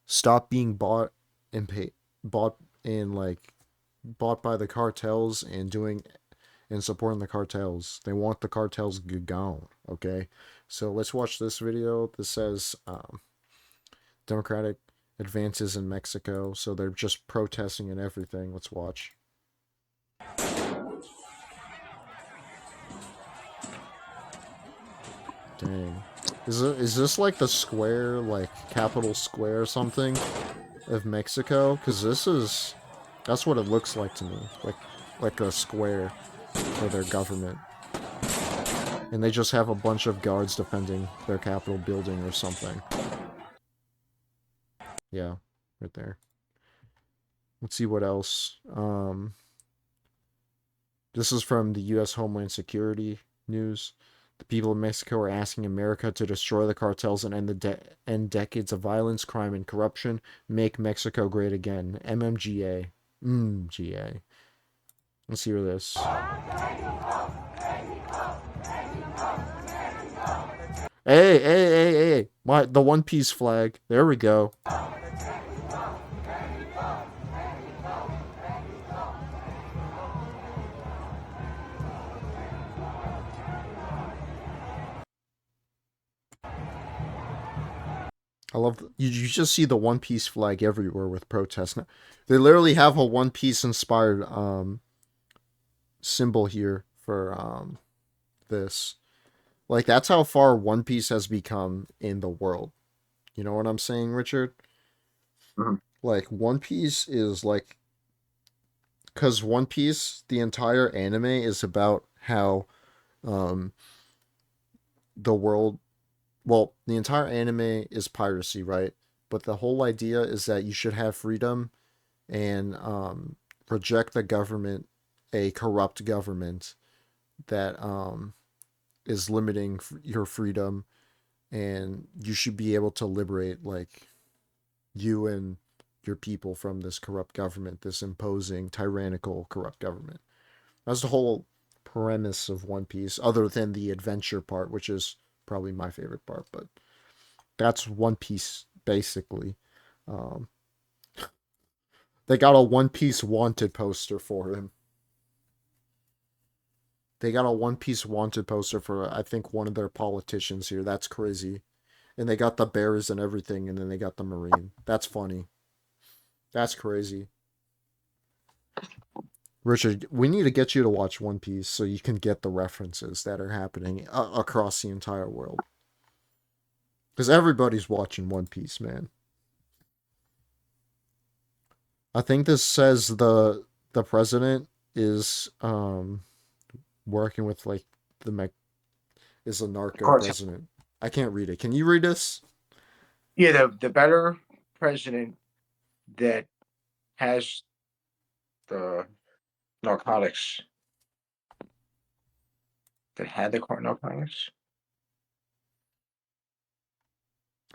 stop being bought and like bought by the cartels and doing and supporting the cartels. They want the cartels gone. Okay, so let's watch this video. This says Democratic advances in Mexico. So they're just protesting and everything. Let's watch. Dang. Is this like the square, like Capitol Square or something of Mexico? Because that's what it looks like to me. Like a square for their government. And they just have a bunch of guards defending their Capitol building or something. Yeah, right there. Let's see what else. This is from the U.S. Homeland Security News. The people of Mexico are asking America to destroy the cartels and end decades of violence, crime, and corruption. Make Mexico great again. MMGA. GA. Let's hear this. Hey. The One Piece flag. There we go. I love you just see the One Piece flag everywhere with protests. They literally have a One Piece inspired symbol here for this. Like that's how far One Piece has become in the world. You know what I'm saying, Richard? Mhm. Like One Piece is like cuz One Piece, the entire anime is about how um the world well, the entire anime is piracy, right? But the whole idea is that you should have freedom and reject the government, a corrupt government that is limiting your freedom, and you should be able to liberate like you and your people from this corrupt government, this imposing, tyrannical, corrupt government. That's the whole premise of One Piece, other than the adventure part, which is probably my favorite part, but that's One Piece basically. Um, they got a One Piece wanted poster for him. They got a One Piece wanted poster for, I think, one of their politicians here. That's crazy. And they got the bears and everything, and then they got the Marine. That's funny. That's crazy. Richard, we need to get you to watch One Piece so you can get the references that are happening across the entire world. Because everybody's watching One Piece, man. I think this says the president is working with like is a narco Cartel. president. I can't read it. Can you read this? Yeah, the better president that has the narcotics, that had the narcotics.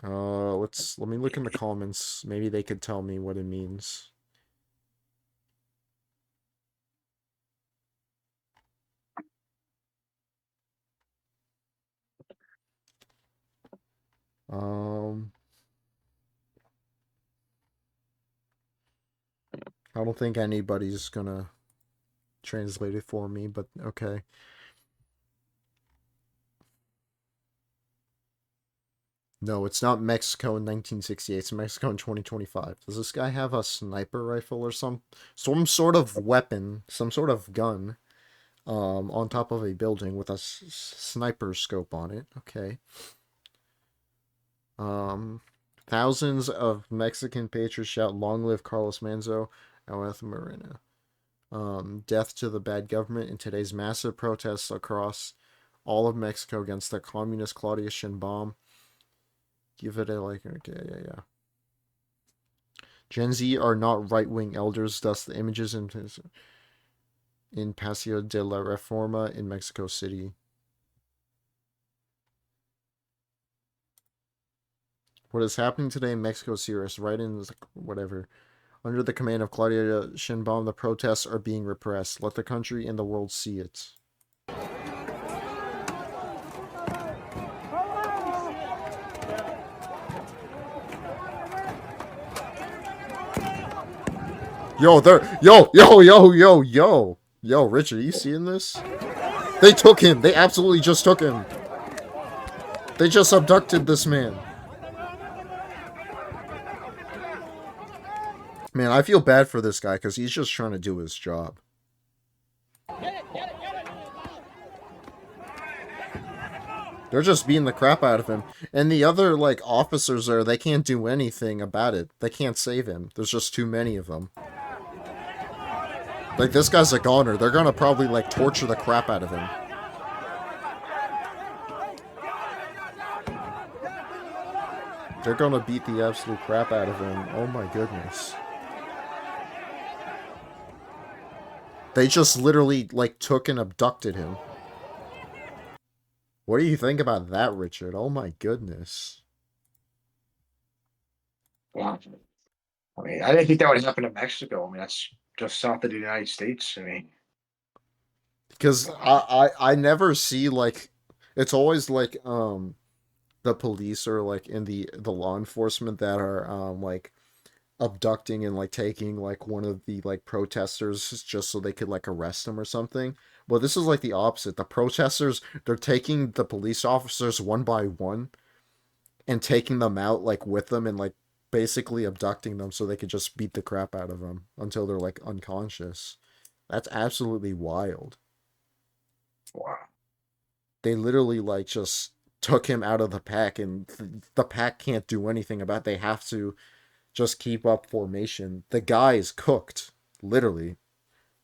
Let me look in the comments. Maybe they could tell me what it means. I don't think anybody's gonna translate it for me, but okay. No, it's not Mexico in 1968. It's Mexico in 2025. Does this guy have a sniper rifle or some sort of weapon, some sort of gun, on top of a building with a sniper scope on it? Okay. Thousands of Mexican patriots shout, "Long live Carlos Manzo and Arturo Moreno." Death to the bad government in today's massive protests across all of Mexico against the communist Claudia Sheinbaum. Give it a like, okay, yeah. Gen Z are not right-wing elders, thus the images in Paseo de la Reforma in Mexico City. What is happening today in Mexico serious, right in whatever. Under the command of Claudia Sheinbaum, the protests are being repressed. Let the country and the world see it. Yo, yo, Richard, are you seeing this? They took him. They absolutely just took him. They just abducted this man. Man, I feel bad for this guy because he's just trying to do his job. They're just beating the crap out of him. And the other, like, officers there, they can't do anything about it. They can't save him. There's just too many of them. Like, this guy's a goner. They're gonna probably, like, torture the crap out of him. They're gonna beat the absolute crap out of him. Oh my goodness. They just literally, like, took and abducted him. What do you think about that, Richard? Oh my goodness. Wow. I mean, I didn't think that would happen in Mexico. I mean, that's just south of the United States. I mean, because I never see like it's always like the police or like in the law enforcement that are like abducting and like taking like one of the like protesters just so they could like arrest him or something. Well, this is like the opposite. The protesters, they're taking the police officers one by one and taking them out like with them and like basically abducting them so they could just beat the crap out of them until they're like unconscious. That's absolutely wild. wow. They literally like just took him out of the pack and the pack can't do anything about it. They have to just keep up formation. The guy is cooked, literally.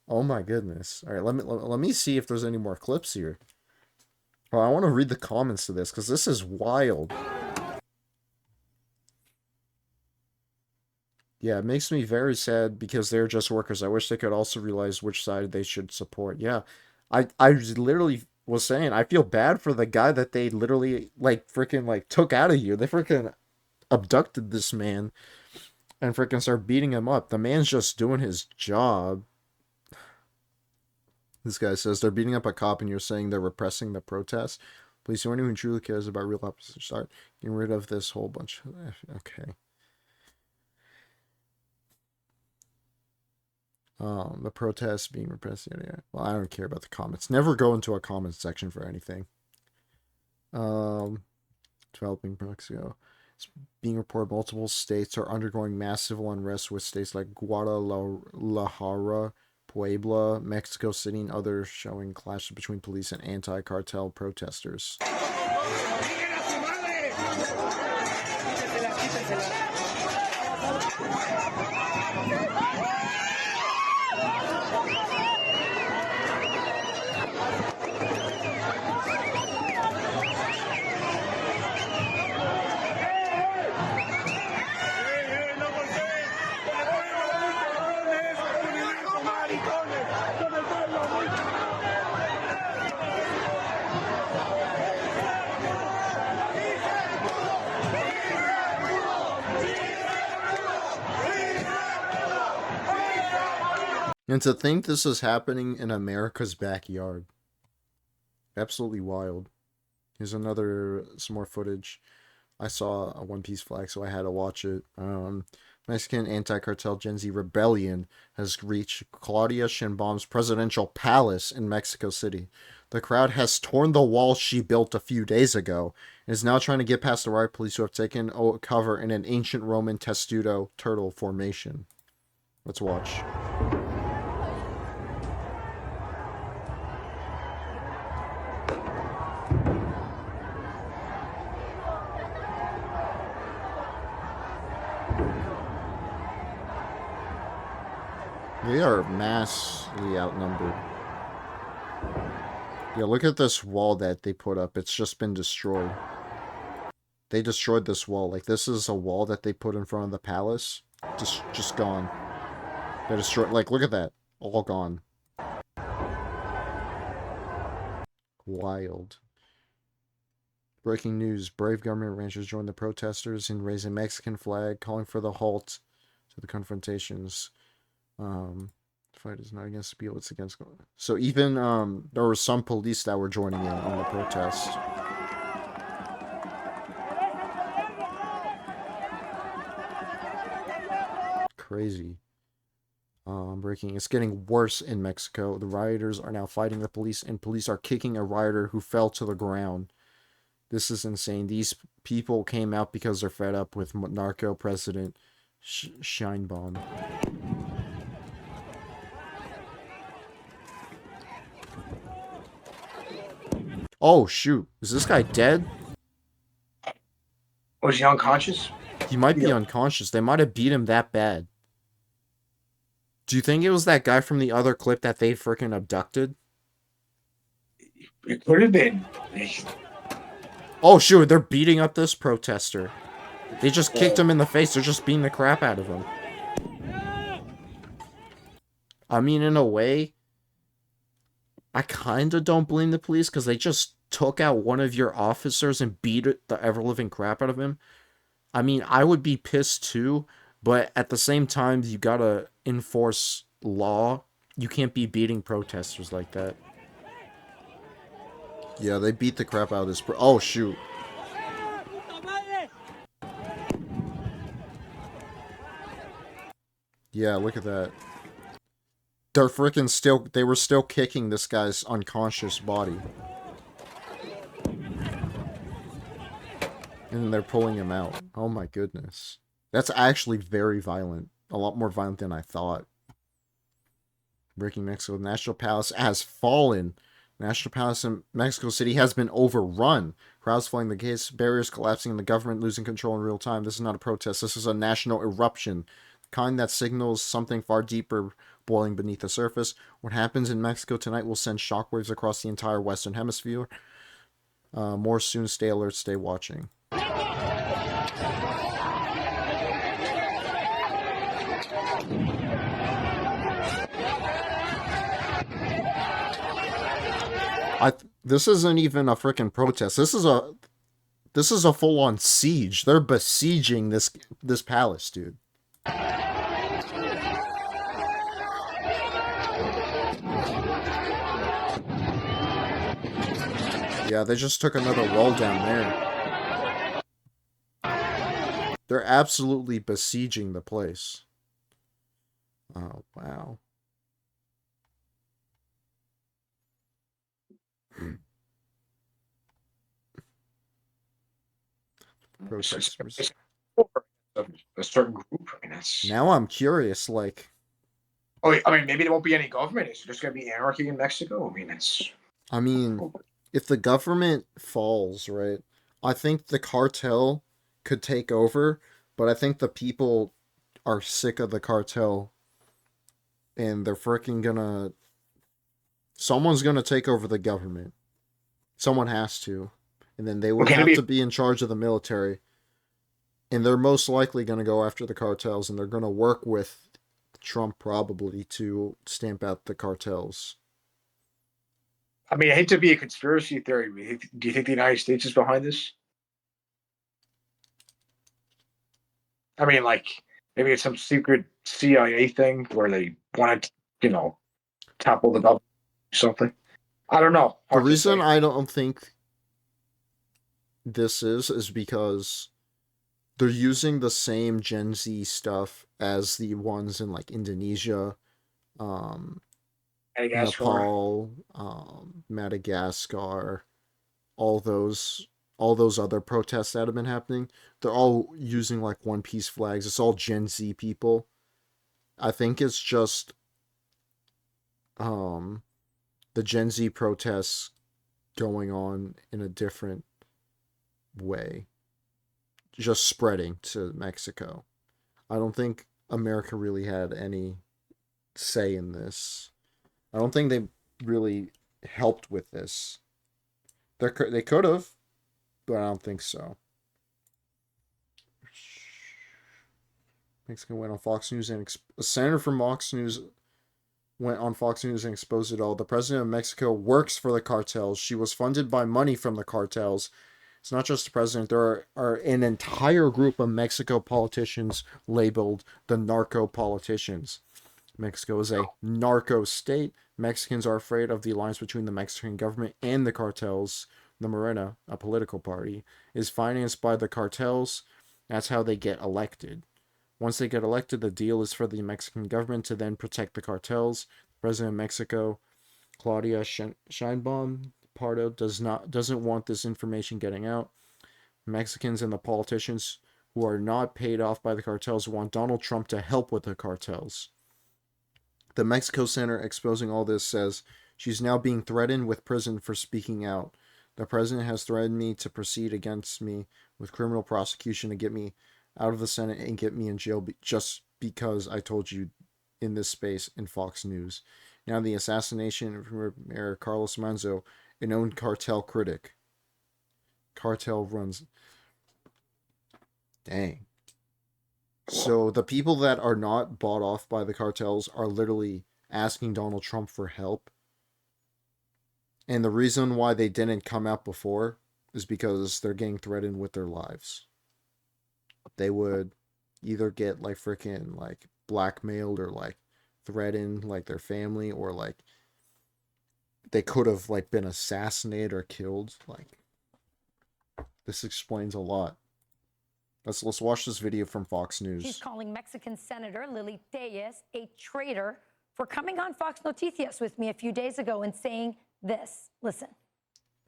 Oh my goodness. All right, let me see if there's any more clips here. Oh, I want to read the comments to this because this is wild. Yeah, it makes me very sad because they're just workers. I wish they could also realize which side they should support. Yeah, I literally was saying I feel bad for the guy that they literally like freaking like took out of here. They freaking abducted this man and freaking started beating him up. The man's just doing his job. This guy says they're beating up a cop and you're saying they're repressing the protest. Please, anyone who truly cares about real opposition, start getting rid of this whole bunch. Okay. The protests being repressed. Yeah. Well, I don't care about the comments. Never go into a comments section for anything. Developing Mexico. It's being reported multiple states are undergoing massive unrest with states like Guadalajara, Puebla, Mexico City, and others showing clashes between police and anti-cartel protesters. And to think this is happening in America's backyard. Absolutely wild. Here's some more footage. I saw a One Piece flag, so I had to watch it. Mexican anti-cartel Gen Z rebellion has reached Claudia Sheinbaum's presidential palace in Mexico City. The crowd has torn the wall she built a few days ago and is now trying to get past the riot police who have taken cover in an ancient Roman testudo turtle formation. Let's watch. They are massively outnumbered. Yeah, look at this wall that they put up. It's just been destroyed. They destroyed this wall. Like, this is a wall that they put in front of the palace. Just gone. They destroyed. Like, look at that. All gone. Wild. Breaking news. Brave government ranchers joined the protesters in raising Mexican flag, calling for the halt to the confrontations. The fight is not against people, it's against. So even there were some police that were joining in on the protest. Crazy. Breaking. It's getting worse in Mexico. The rioters are now fighting the police, and police are kicking a rioter who fell to the ground. This is insane. These people came out because they're fed up with narco president Sheinbaum. Oh, shoot. Is this guy dead? Was he unconscious? He might be unconscious. They might have beat him that bad. Do you think it was that guy from the other clip that they freaking abducted? It could have been. Oh, shoot. They're beating up this protester. They just kicked him in the face. They're just beating the crap out of him. I mean, in a way, I kind of don't blame the police because they just took out one of your officers and beat the ever-living crap out of him. I mean, I would be pissed too, but at the same time, you gotta enforce law. You can't be beating protesters like that. Yeah, they beat the crap out of this. Oh, shoot. Yeah, look at that. They're freaking still, they were still kicking this guy's unconscious body. And they're pulling him out. Oh my goodness. That's actually very violent. A lot more violent than I thought. Breaking Mexico. The National Palace has fallen. National Palace in Mexico City has been overrun. Crowds flooding the gates, barriers collapsing, and the government losing control in real time. This is not a protest. This is a national eruption. The kind that signals something far deeper boiling beneath the surface. What happens in Mexico tonight will send shockwaves across the entire Western Hemisphere. More soon. Stay alert. Stay watching. This isn't even a freaking protest. This is a full on siege. They're besieging this palace, dude. Yeah, they just took another wall down there. They're absolutely besieging the place. Oh, wow. Protesters. A certain group. I mean, that's. Now I'm curious, like. Oh, I mean, maybe there won't be any government. It's just going to be anarchy in Mexico. I mean, it's. I mean, if the government falls, right, I think the cartel could take over, but I think the people are sick of the cartel and they're freaking gonna. Someone's gonna take over the government. Someone has to. And then they would have to be in charge of the military. And they're most likely going to go after the cartels, and they're going to work with Trump probably to stamp out the cartels. I mean, I hate to be a conspiracy theory. Do you think the United States is behind this? I mean, like, maybe it's some secret CIA thing where they want to, topple the government or something. I don't know. The reason I don't think this is because they're using the same Gen Z stuff as the ones in like Indonesia, Nepal, Madagascar, all those other protests that have been happening. They're all using like One Piece flags. It's all Gen Z people. I think it's just the Gen Z protests going on in a different way, just spreading to Mexico. I don't think America really had any say in this. I don't think they really helped with this. They could have, but I don't think so. Mexico went on Fox News and a senator from Fox News went on Fox News and exposed it all. The president of Mexico works for the cartels. She was funded by money from the cartels. It's not just the president. There are an entire group of Mexico politicians labeled the narco politicians. Mexico is a narco state. Mexicans are afraid of the alliance between the Mexican government and the cartels. The Morena, a political party, is financed by the cartels. That's how they get elected. Once they get elected, the deal is for the Mexican government to then protect the cartels. President of Mexico, Claudia Sheinbaum Pardo, doesn't want this information getting out. Mexicans and the politicians who are not paid off by the cartels want Donald Trump to help with the cartels. The Mexico Center exposing all this says she's now being threatened with prison for speaking out. The president has threatened me to proceed against me with criminal prosecution to get me out of the Senate and get me in jail just because I told you in this space in Fox News. Now the assassination of Mayor Carlos Manzo, a known cartel critic. Cartel runs. Dang. So the people that are not bought off by the cartels are literally asking Donald Trump for help. And the reason why they didn't come out before is because they're getting threatened with their lives. They would either get like freaking like blackmailed or like threatened like their family, or like they could have like been assassinated or killed. Like, this explains a lot. Let's watch this video from Fox News. She's calling Mexican Senator Lili Tellez a traitor for coming on Fox Noticias with me a few days ago and saying this. Listen.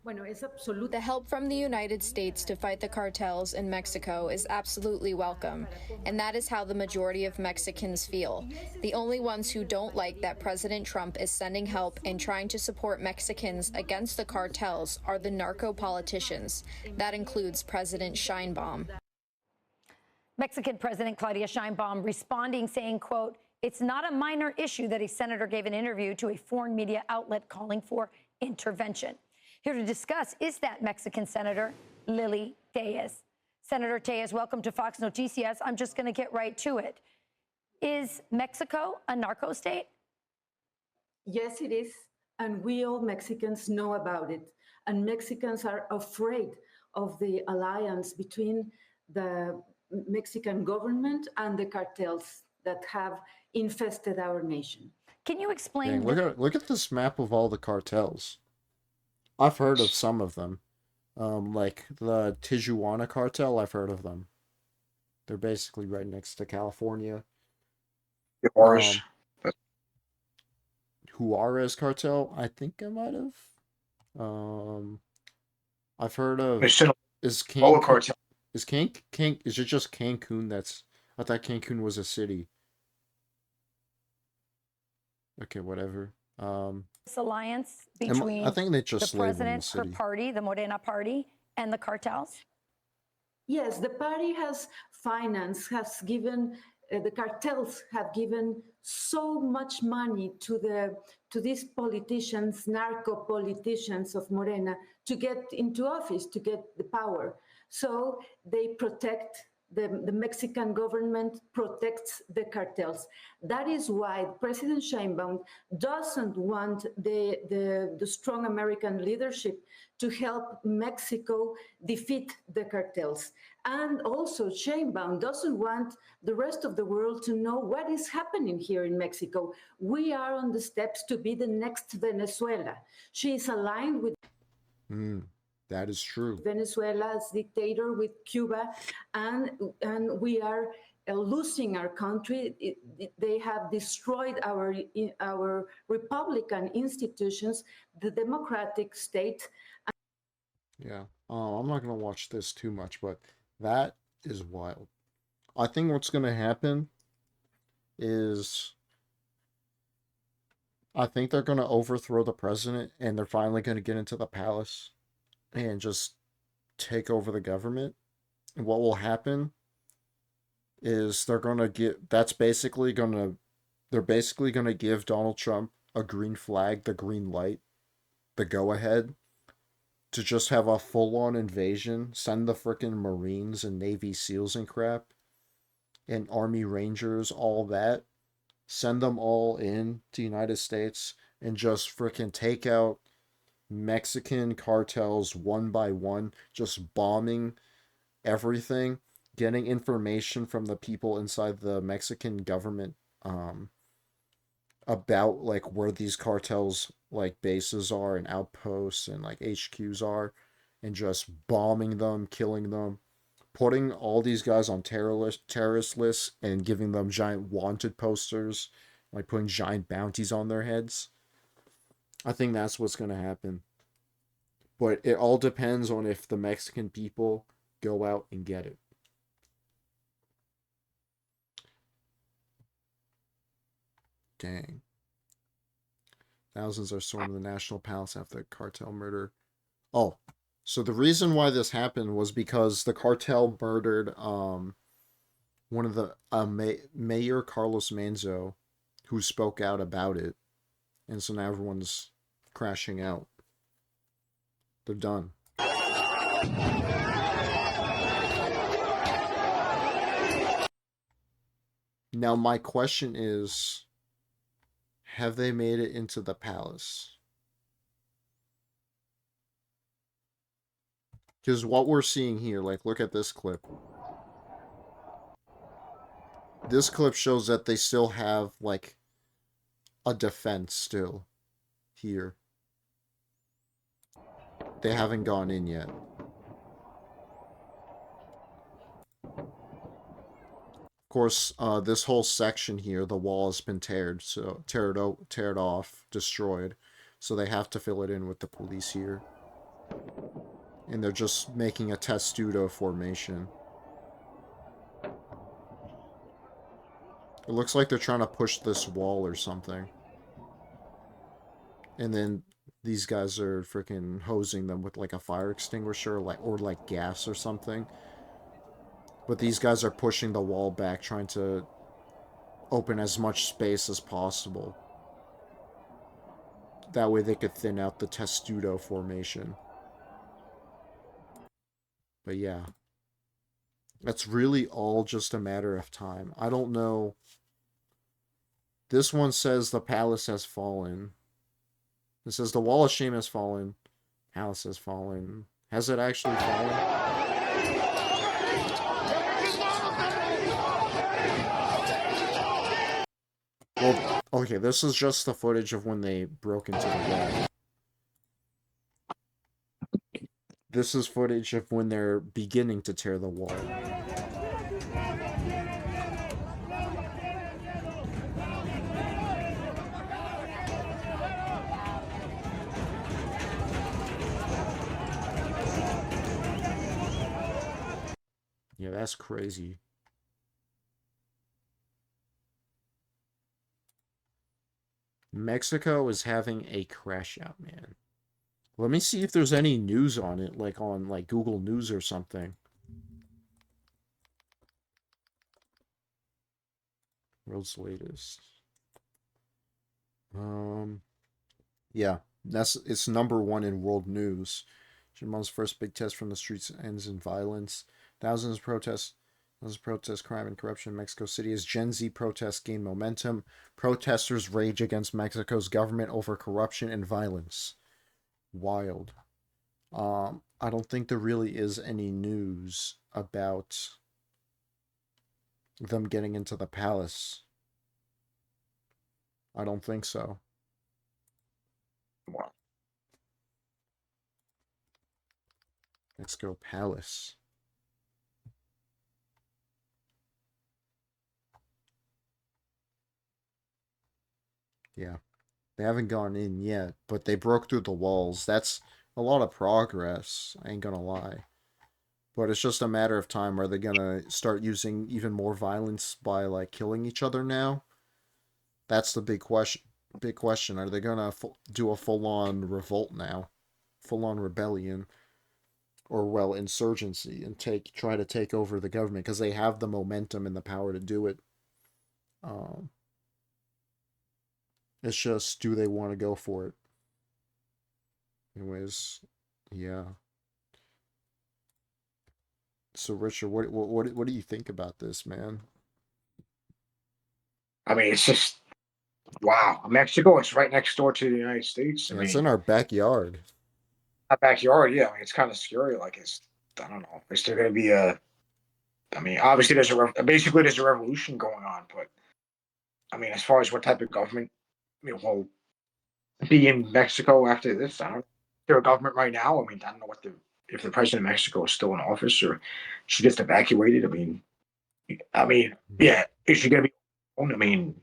The help from the United States to fight the cartels in Mexico is absolutely welcome, and that is how the majority of Mexicans feel. The only ones who don't like that President Trump is sending help and trying to support Mexicans against the cartels are the narco politicians. That includes President Sheinbaum. Mexican President Claudia Sheinbaum responding, saying, quote, "It's not a minor issue that a senator gave an interview to a foreign media outlet calling for intervention." Here to discuss is that Mexican Senator Lily Tellez. Senator Tellez, welcome to Fox Noticias. I'm just going to get right to it. Is Mexico a narco state? Yes, it is. And we all Mexicans know about it. And Mexicans are afraid of the alliance between the Mexican government and the cartels that have infested our nation. Can you explain? Dang, look at this map of all the cartels. I've heard of some of them. Like the Tijuana cartel, I've heard of them. They're basically right next to California. The Juarez. Juarez cartel, I think I might have. I've heard of is Sinaloa cartel. Is it just Cancun that's I thought Cancun was a city. Okay, whatever. This alliance between I think they just the label them president, the her city. party, the Morena party, and the cartels? Yes, the party has financed, has given, the cartels have given so much money to these politicians, narco politicians of Morena, to get into office, to get the power. So they protect, the Mexican government protects the cartels. That is why President Sheinbaum doesn't want the strong American leadership to help Mexico defeat the cartels. And also Sheinbaum doesn't want the rest of the world to know what is happening here in Mexico. We are on the steps to be the next Venezuela. She is aligned with That is true. Venezuela's dictator, with Cuba, and we are losing our country. They have destroyed our Republican institutions, the democratic state. Yeah. I'm not gonna watch this too much, but that is wild. I think what's gonna happen is I think they're gonna overthrow the president and they're finally gonna get into the palace and just take over the government. And what will happen is they're basically gonna give Donald Trump a green flag, the green light, the go ahead to just have a full-on invasion, send the frickin' Marines and Navy SEALs and crap, and Army Rangers, all that, send them all in to the United States and just frickin' take out Mexican cartels one by one, just bombing everything, getting information from the people inside the Mexican government about like where these cartels like bases are and outposts and like HQs are, and just bombing them, killing them, putting all these guys on terrorist lists and giving them giant wanted posters, like putting giant bounties on their heads. I think that's what's going to happen. But it all depends on if the Mexican people go out and get it. Dang. Thousands are storming the National Palace after the cartel murder. Oh, so the reason why this happened was because the cartel murdered one of the Mayor Carlos Manzo, who spoke out about it, and so now everyone's crashing out. They're done. Now my question is, have they made it into the palace? Because what we're seeing here, like, look at this clip. This clip shows that they still have, like, a defense still here. They haven't gone in yet. Of course, this whole section here, the wall has been teared off, destroyed. So they have to fill it in with the police here. And they're just making a testudo formation. It looks like they're trying to push this wall or something. And then these guys are freaking hosing them with like a fire extinguisher or like gas or something. But these guys are pushing the wall back, trying to open as much space as possible. that way they could thin out the Testudo Formation. But yeah, that's really all just a matter of time. I don't know. This one says the palace has fallen. It says the wall of shame has fallen. Palace has fallen. Has it actually fallen? Well, okay, this is just the footage of when they broke into the wall. This is footage of when they're beginning to tear the wall. Yeah, that's crazy. Mexico is having a crash out, man. Let me see if there's any news on it, like on like Google News or something. World's latest. Yeah, it's #1 in world news. Jamal's first big test from the streets ends in violence. Thousands of protests, crime and corruption in Mexico City as Gen Z protests gain momentum. Protesters rage against Mexico's government over corruption and violence. Wild. I don't think there really is any news about them getting into the palace. I don't think so. Wow. Let's go palace. Yeah. They haven't gone in yet, but they broke through the walls. That's a lot of progress, I ain't gonna lie. But it's just a matter of time. Are they gonna start using even more violence by like killing each other now? That's the big question. Big question. Are they gonna do a full-on revolt now? Full-on rebellion? Or well, insurgency and try to take over the government because they have the momentum and the power to do it. It's just, do they want to go for it? Anyways, yeah. So Richard, what do you think about this, man? I mean, it's just wow. Mexico is right next door to the United States. I Yeah, it's mean, in our backyard. my backyard. Yeah, I mean, it's kind of scary. Like, I don't know. Is there going to be a? I mean, obviously, basically there's a revolution going on, but I mean, as far as what type of government, will be in Mexico after this, I don't know. Is there a government right now? I mean, I don't know if the president of Mexico is still in office or she gets evacuated. I mean, yeah, is she going to be? I mean,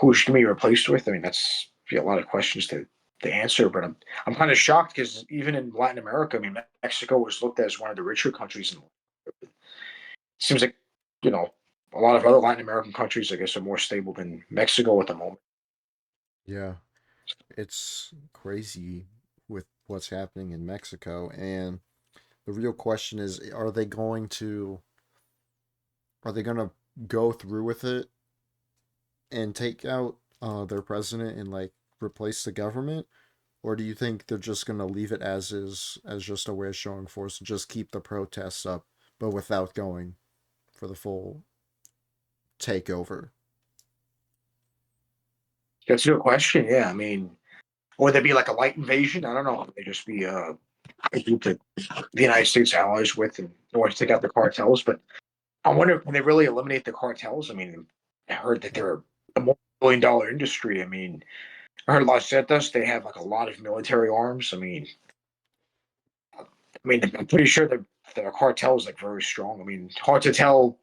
who is she going to be replaced with? I mean, that's a lot of questions to answer. But I'm kind of shocked because even in Latin America, I mean, Mexico was looked at as one of the richer countries. And it seems like a lot of other Latin American countries, I guess, are more stable than Mexico at the moment. Yeah, it's crazy with what's happening in Mexico, and the real question is, are they going to go through with it and take out their president and like replace the government, or do you think they're just gonna leave it as is, as just a way of showing force, and just keep the protests up, but without going for the full takeover? That's a good question. Yeah, I mean, would there be like a light invasion? I don't know. Would they just be a group that the United States allies with in order to take out the cartels? But I wonder if they really eliminate the cartels. I mean, I heard that they're a multi-billion-dollar industry. I mean, I heard Los Zetas, they have like a lot of military arms. I'm pretty sure that the cartel is like very strong. I mean, hard to tell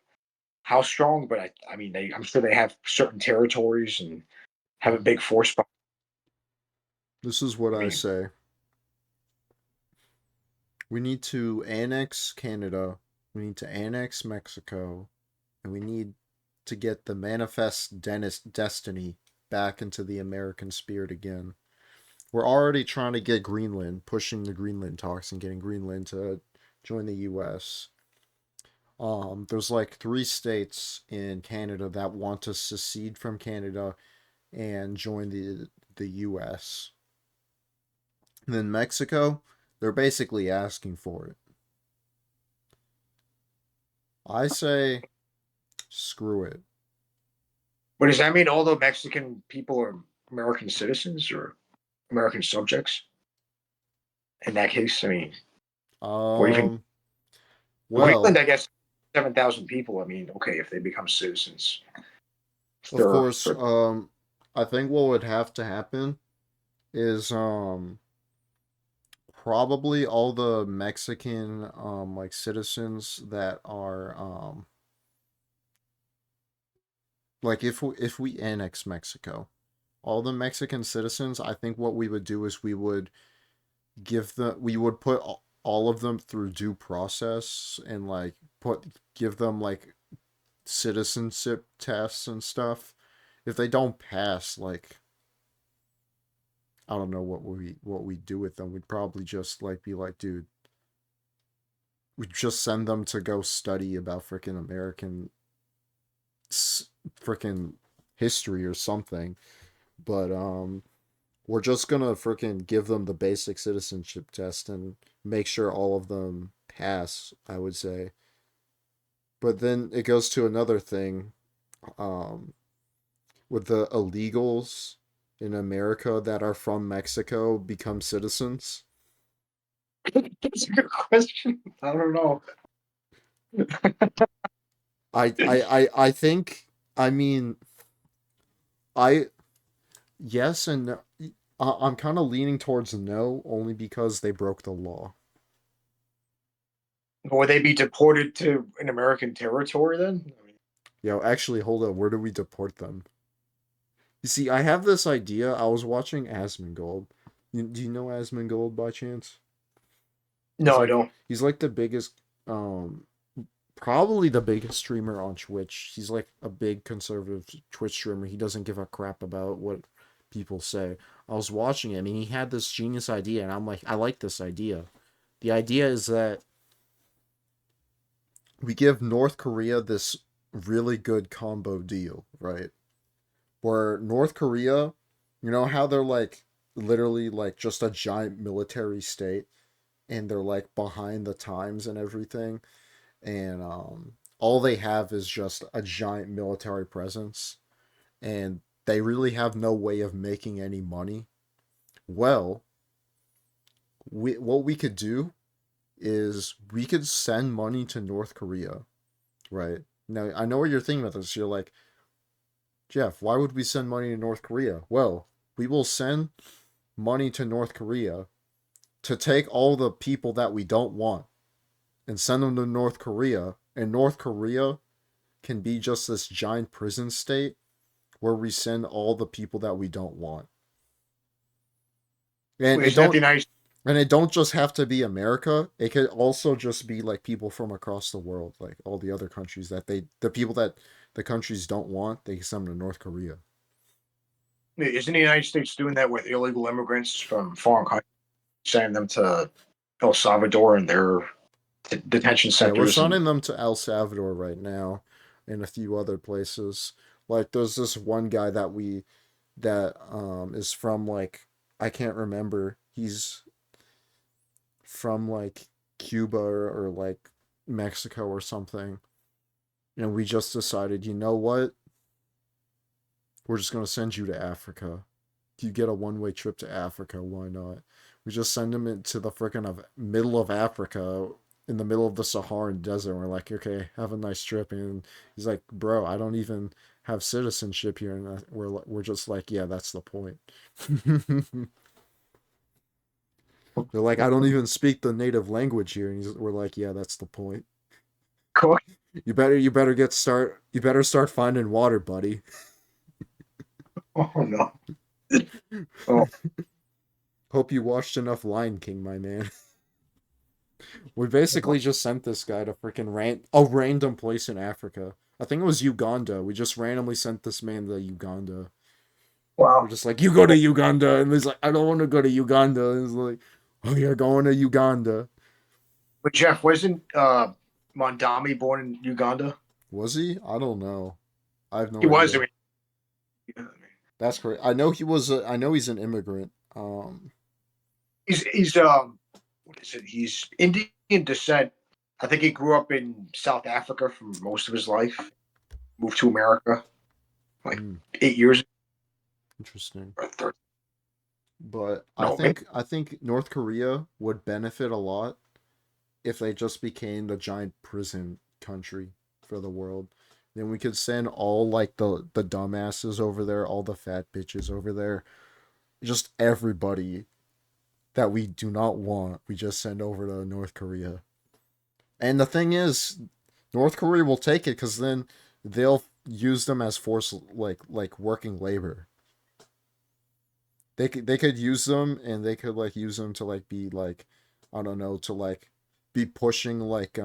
how strong, but I'm sure they have certain territories and have a big force. This is what I I mean, say. We need to annex Canada, we need to annex Mexico, and we need to get the Manifest Destiny back into the American spirit again. We're already trying to get Greenland, pushing the Greenland talks and getting Greenland to join the US. There's like 3 states in Canada that want to secede from Canada and join the US. And then Mexico, they're basically asking for it. I say, screw it. But does that mean all the Mexican people are American citizens or American subjects? In that case, I mean, or even Greenland, Well, I guess 7,000 people. I mean, okay, if they become citizens, of they're, course, I think what would have to happen is probably all the Mexican like citizens that are like if we annex Mexico, all the Mexican citizens, I think what we would do is we would we would put all of them through due process and like give them like citizenship tests and stuff. If they don't pass, like I don't know what we do with them. We'd probably just like be like, dude, we just send them to go study about freaking American freaking history or something. But we're just gonna freaking give them the basic citizenship test and make sure all of them pass, I would say. But then it goes to another thing, with the illegals in America that are from Mexico become citizens. That's a good question. I don't know. I think, I mean, I yes and no. I'm kind of leaning towards no, only because they broke the law. Would they be deported to an American territory then? I mean, Yo, actually, hold up. Where do we deport them? You see, I have this idea. I was watching Asmongold. Do you know Asmongold by chance? no, I don't. He's like the biggest, probably the biggest streamer on Twitch. He's like a big conservative Twitch streamer. He doesn't give a crap about what people say. I was watching him and he had this genius idea, and I'm like, I like this idea. The idea is that we give North Korea this really good combo deal, right? Where North Korea, you know how they're like literally like just a giant military state and they're like behind the times and everything, and all they have is just a giant military presence, and they really have no way of making any money. Well, what we could do is we could send money to North Korea, right? Now, I know what you're thinking about this. You're like, Jeff, why would we send money to North Korea? Well, we will send money to North Korea to take all the people that we don't want and send them to North Korea, and North Korea can be just this giant prison state where we send all the people that we don't want. And Wait, isn't that the United and it don't just have to be America. It could also just be like people from across the world, like all the other countries that the people that the countries don't want, they can send them to North Korea. Isn't the United States doing that with illegal immigrants from foreign countries, sending them to El Salvador and their detention Yeah, we're centers? sending them to El Salvador right now and a few other places. Like there's this one guy that is from like I can't remember. He's from like Cuba or like Mexico or something. And we just decided, you know what? We're just gonna send you to Africa. You get a one-way trip to Africa, why not? We just send him into the freaking of middle of Africa, in the middle of the Saharan desert. And we're like, okay, have a nice trip. And he's like, bro, I don't even have citizenship here. And we're just like, yeah, that's the point. They're like, I don't even speak the native language here, and we're like, yeah, that's the point. Cool. You better start finding water, buddy. Oh no. Oh, Hope you watched enough Lion King, my man. We basically just sent this guy to freaking a random place in Africa. I think it was Uganda. We just randomly sent this man to Uganda. wow. We're just like, you go to Uganda, and he's like, I don't want to go to Uganda. And he's like, oh, you're going to Uganda. But Jeff, wasn't Mondami born in Uganda? Was he? I don't know. I have no He idea. was. I mean, That's correct. I know he was. I know he's an immigrant. He's what is it? He's Indian descent. I think he grew up in South Africa for most of his life. Moved to America like Hmm, 8 years interesting. or 30. But No, maybe. I think North Korea would benefit a lot if they just became the giant prison country for the world. Then we could send all like the dumbasses over there, all the fat bitches over there, just everybody that we do not want. We just send over to North Korea. And the thing is, North Korea will take it because then they'll use them as force like working labor. They could use them and they could like use them to like be like I don't know to like be pushing like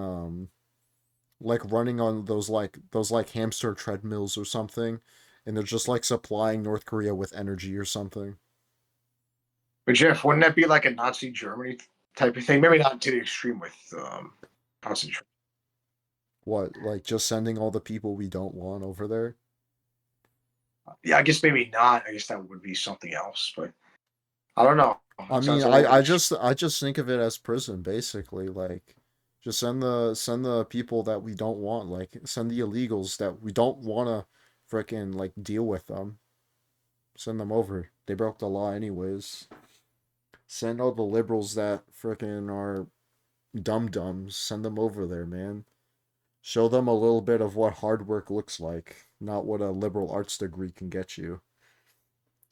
running on those like hamster treadmills or something, and they're just like supplying North Korea with energy or something. But Jeff, wouldn't that be like a Nazi Germany type of thing? Maybe not to the extreme with concentration. What, like just sending all the people we don't want over there? Yeah, I guess maybe not. I guess that would be something else, but I don't know. I It mean, sounds a little bit I just think of it as prison basically. Like, just send the people that we don't want. Like, send the illegals that we don't want to frickin' like deal with them. Send them over. They broke the law anyways. Send all the liberals that frickin' are dum dums. Send them over there, man. Show them a little bit of what hard work looks like, not what a liberal arts degree can get you.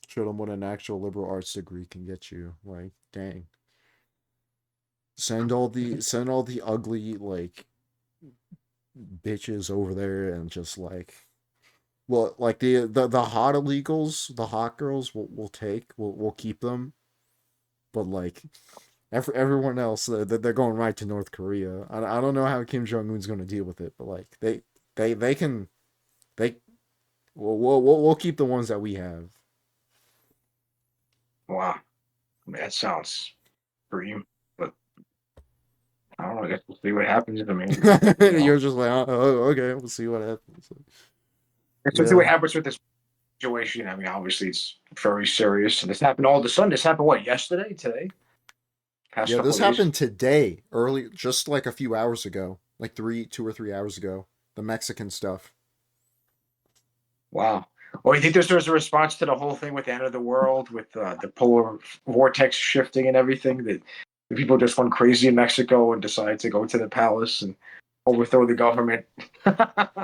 Show them what an actual liberal arts degree can get you. Like, dang. Send all the ugly like bitches over there and just like well like the hot illegals, the hot girls we'll take. We'll keep them. But like everyone else they're going right to North Korea. I don't know how Kim Jong Un's going to deal with it, but like they can they we'll keep the ones that we have. wow. I mean, that sounds dream, but I don't know. I guess we'll see what happens. I mean, You're just like, oh, okay, we'll see what happens. let's see Yeah. what happens with this situation. I mean, obviously it's very serious, and this happened all of a sudden. This happened what yesterday, today, past Yeah, couple this of days. happened today, early, just like a few hours ago, like 2 or 3 hours ago. The Mexican stuff. Wow. Well, you think this was a response to the whole thing with the end of the world, with the polar vortex shifting and everything? That the people just went crazy in Mexico and decided to go to the palace and overthrow the government.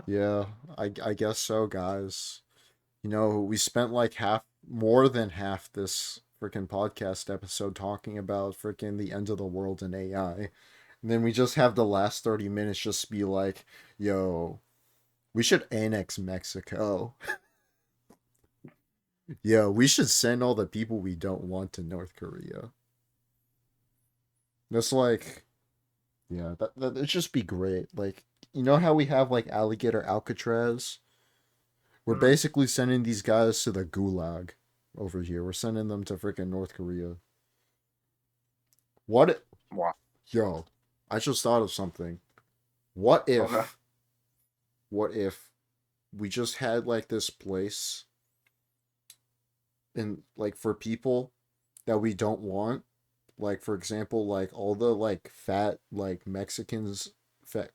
Yeah, I guess so, guys. You know, we spent like more than half this freaking podcast episode talking about freaking the end of the world and AI. And then we just have the last 30 minutes just be like, yo, we should annex Mexico. Yo, we should send all the people we don't want to North Korea. That's like, yeah, that'd just be great. Like, you know how we have like Alligator Alcatraz? We're Mhm. basically sending these guys to the gulag over here. We're sending them to freaking North Korea. What? Wow. Yo, I just thought of something. What Okay. if, what if we just had like this place and like for people that we don't want, like for example, like all the like fat like Mexicans,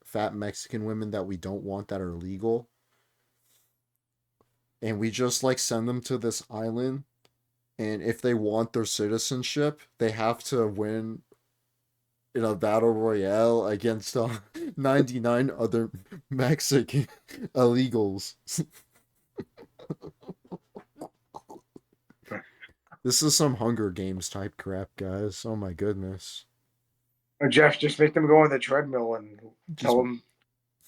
fat Mexican women that we don't want that are legal, and we just like send them to this island, and if they want their citizenship, they have to win in a battle royale against 99 other Mexican illegals. This is some Hunger Games type crap, guys. Oh my goodness. Or Jeff, just make them go on the treadmill and Just tell them,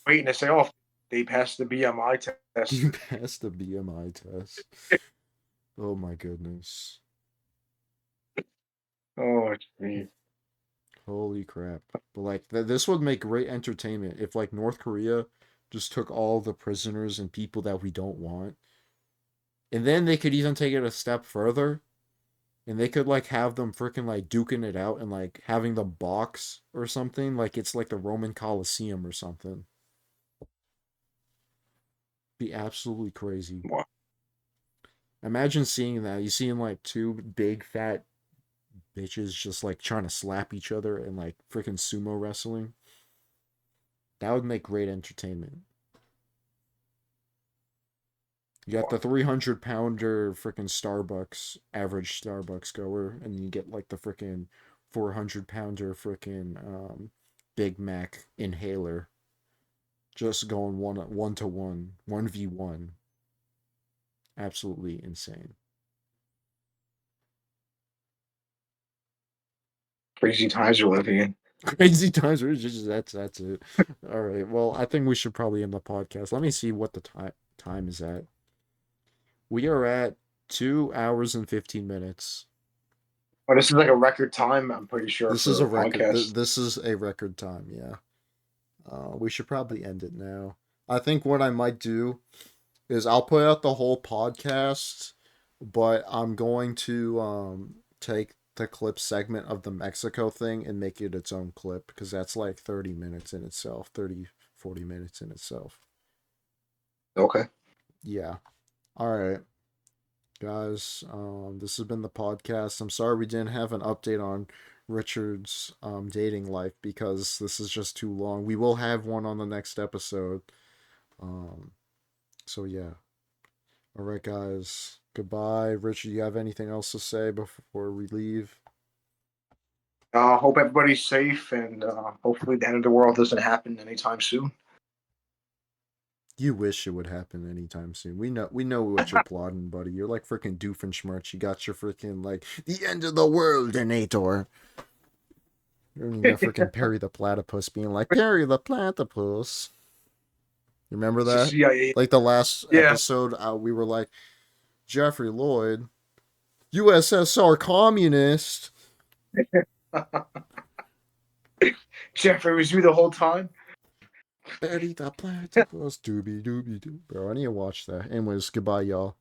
wait, and they say, oh, they passed the BMI test. you passed the BMI test. Oh my goodness. Oh, geez. Holy crap. But like this would make great entertainment if like North Korea just took all the prisoners and people that we don't want. And then they could even take it a step further and they could like have them freaking like duking it out and like having the box or something like it's like the Roman Colosseum or something. Be absolutely crazy. Wow. Imagine seeing that. You seeing like two big fat bitches just like trying to slap each other and like freaking sumo wrestling. That would make great entertainment. You got the 300-pounder freaking Starbucks, average Starbucks goer, and you get like the freaking 400-pounder freaking Big Mac inhaler. Just going one to one, 1v1. Absolutely insane. Crazy times we're living in. Crazy times. That's it. All right. Well, I think we should probably end the podcast. Let me see what the time is at. We are at 2 hours and 15 minutes. Oh, this is like a record time, I'm pretty sure. This for is a record. podcast. This is a record time. Yeah. We should probably end it now. I think what I might do is I'll put out the whole podcast, but I'm going to take the clip segment of the Mexico thing and make it its own clip because that's like 30 minutes in itself, 40 minutes in itself. Okay. Yeah. All right. Guys, this has been the podcast. I'm sorry we didn't have an update on Richard's dating life because this is just too long. We will have one on the next episode. So yeah. All right, guys. Goodbye. Richard, you have anything else to say before we leave? Hope everybody's safe, and hopefully the end of the world doesn't happen anytime soon. You wish it would happen anytime soon. We know what you're plotting, buddy. You're like freaking Doofenshmirtz. You got your freaking like the end of the world Donator. You got freaking Perry the Platypus being like Perry the Platypus. You remember that? CIA. Like the last Yeah. episode, we were like Jeffrey Lloyd, USSR communist. Jeffrey was you the whole time. Perry the Platypus. Doobie doobie doo. Bro, I need to watch that. Anyways, goodbye, y'all.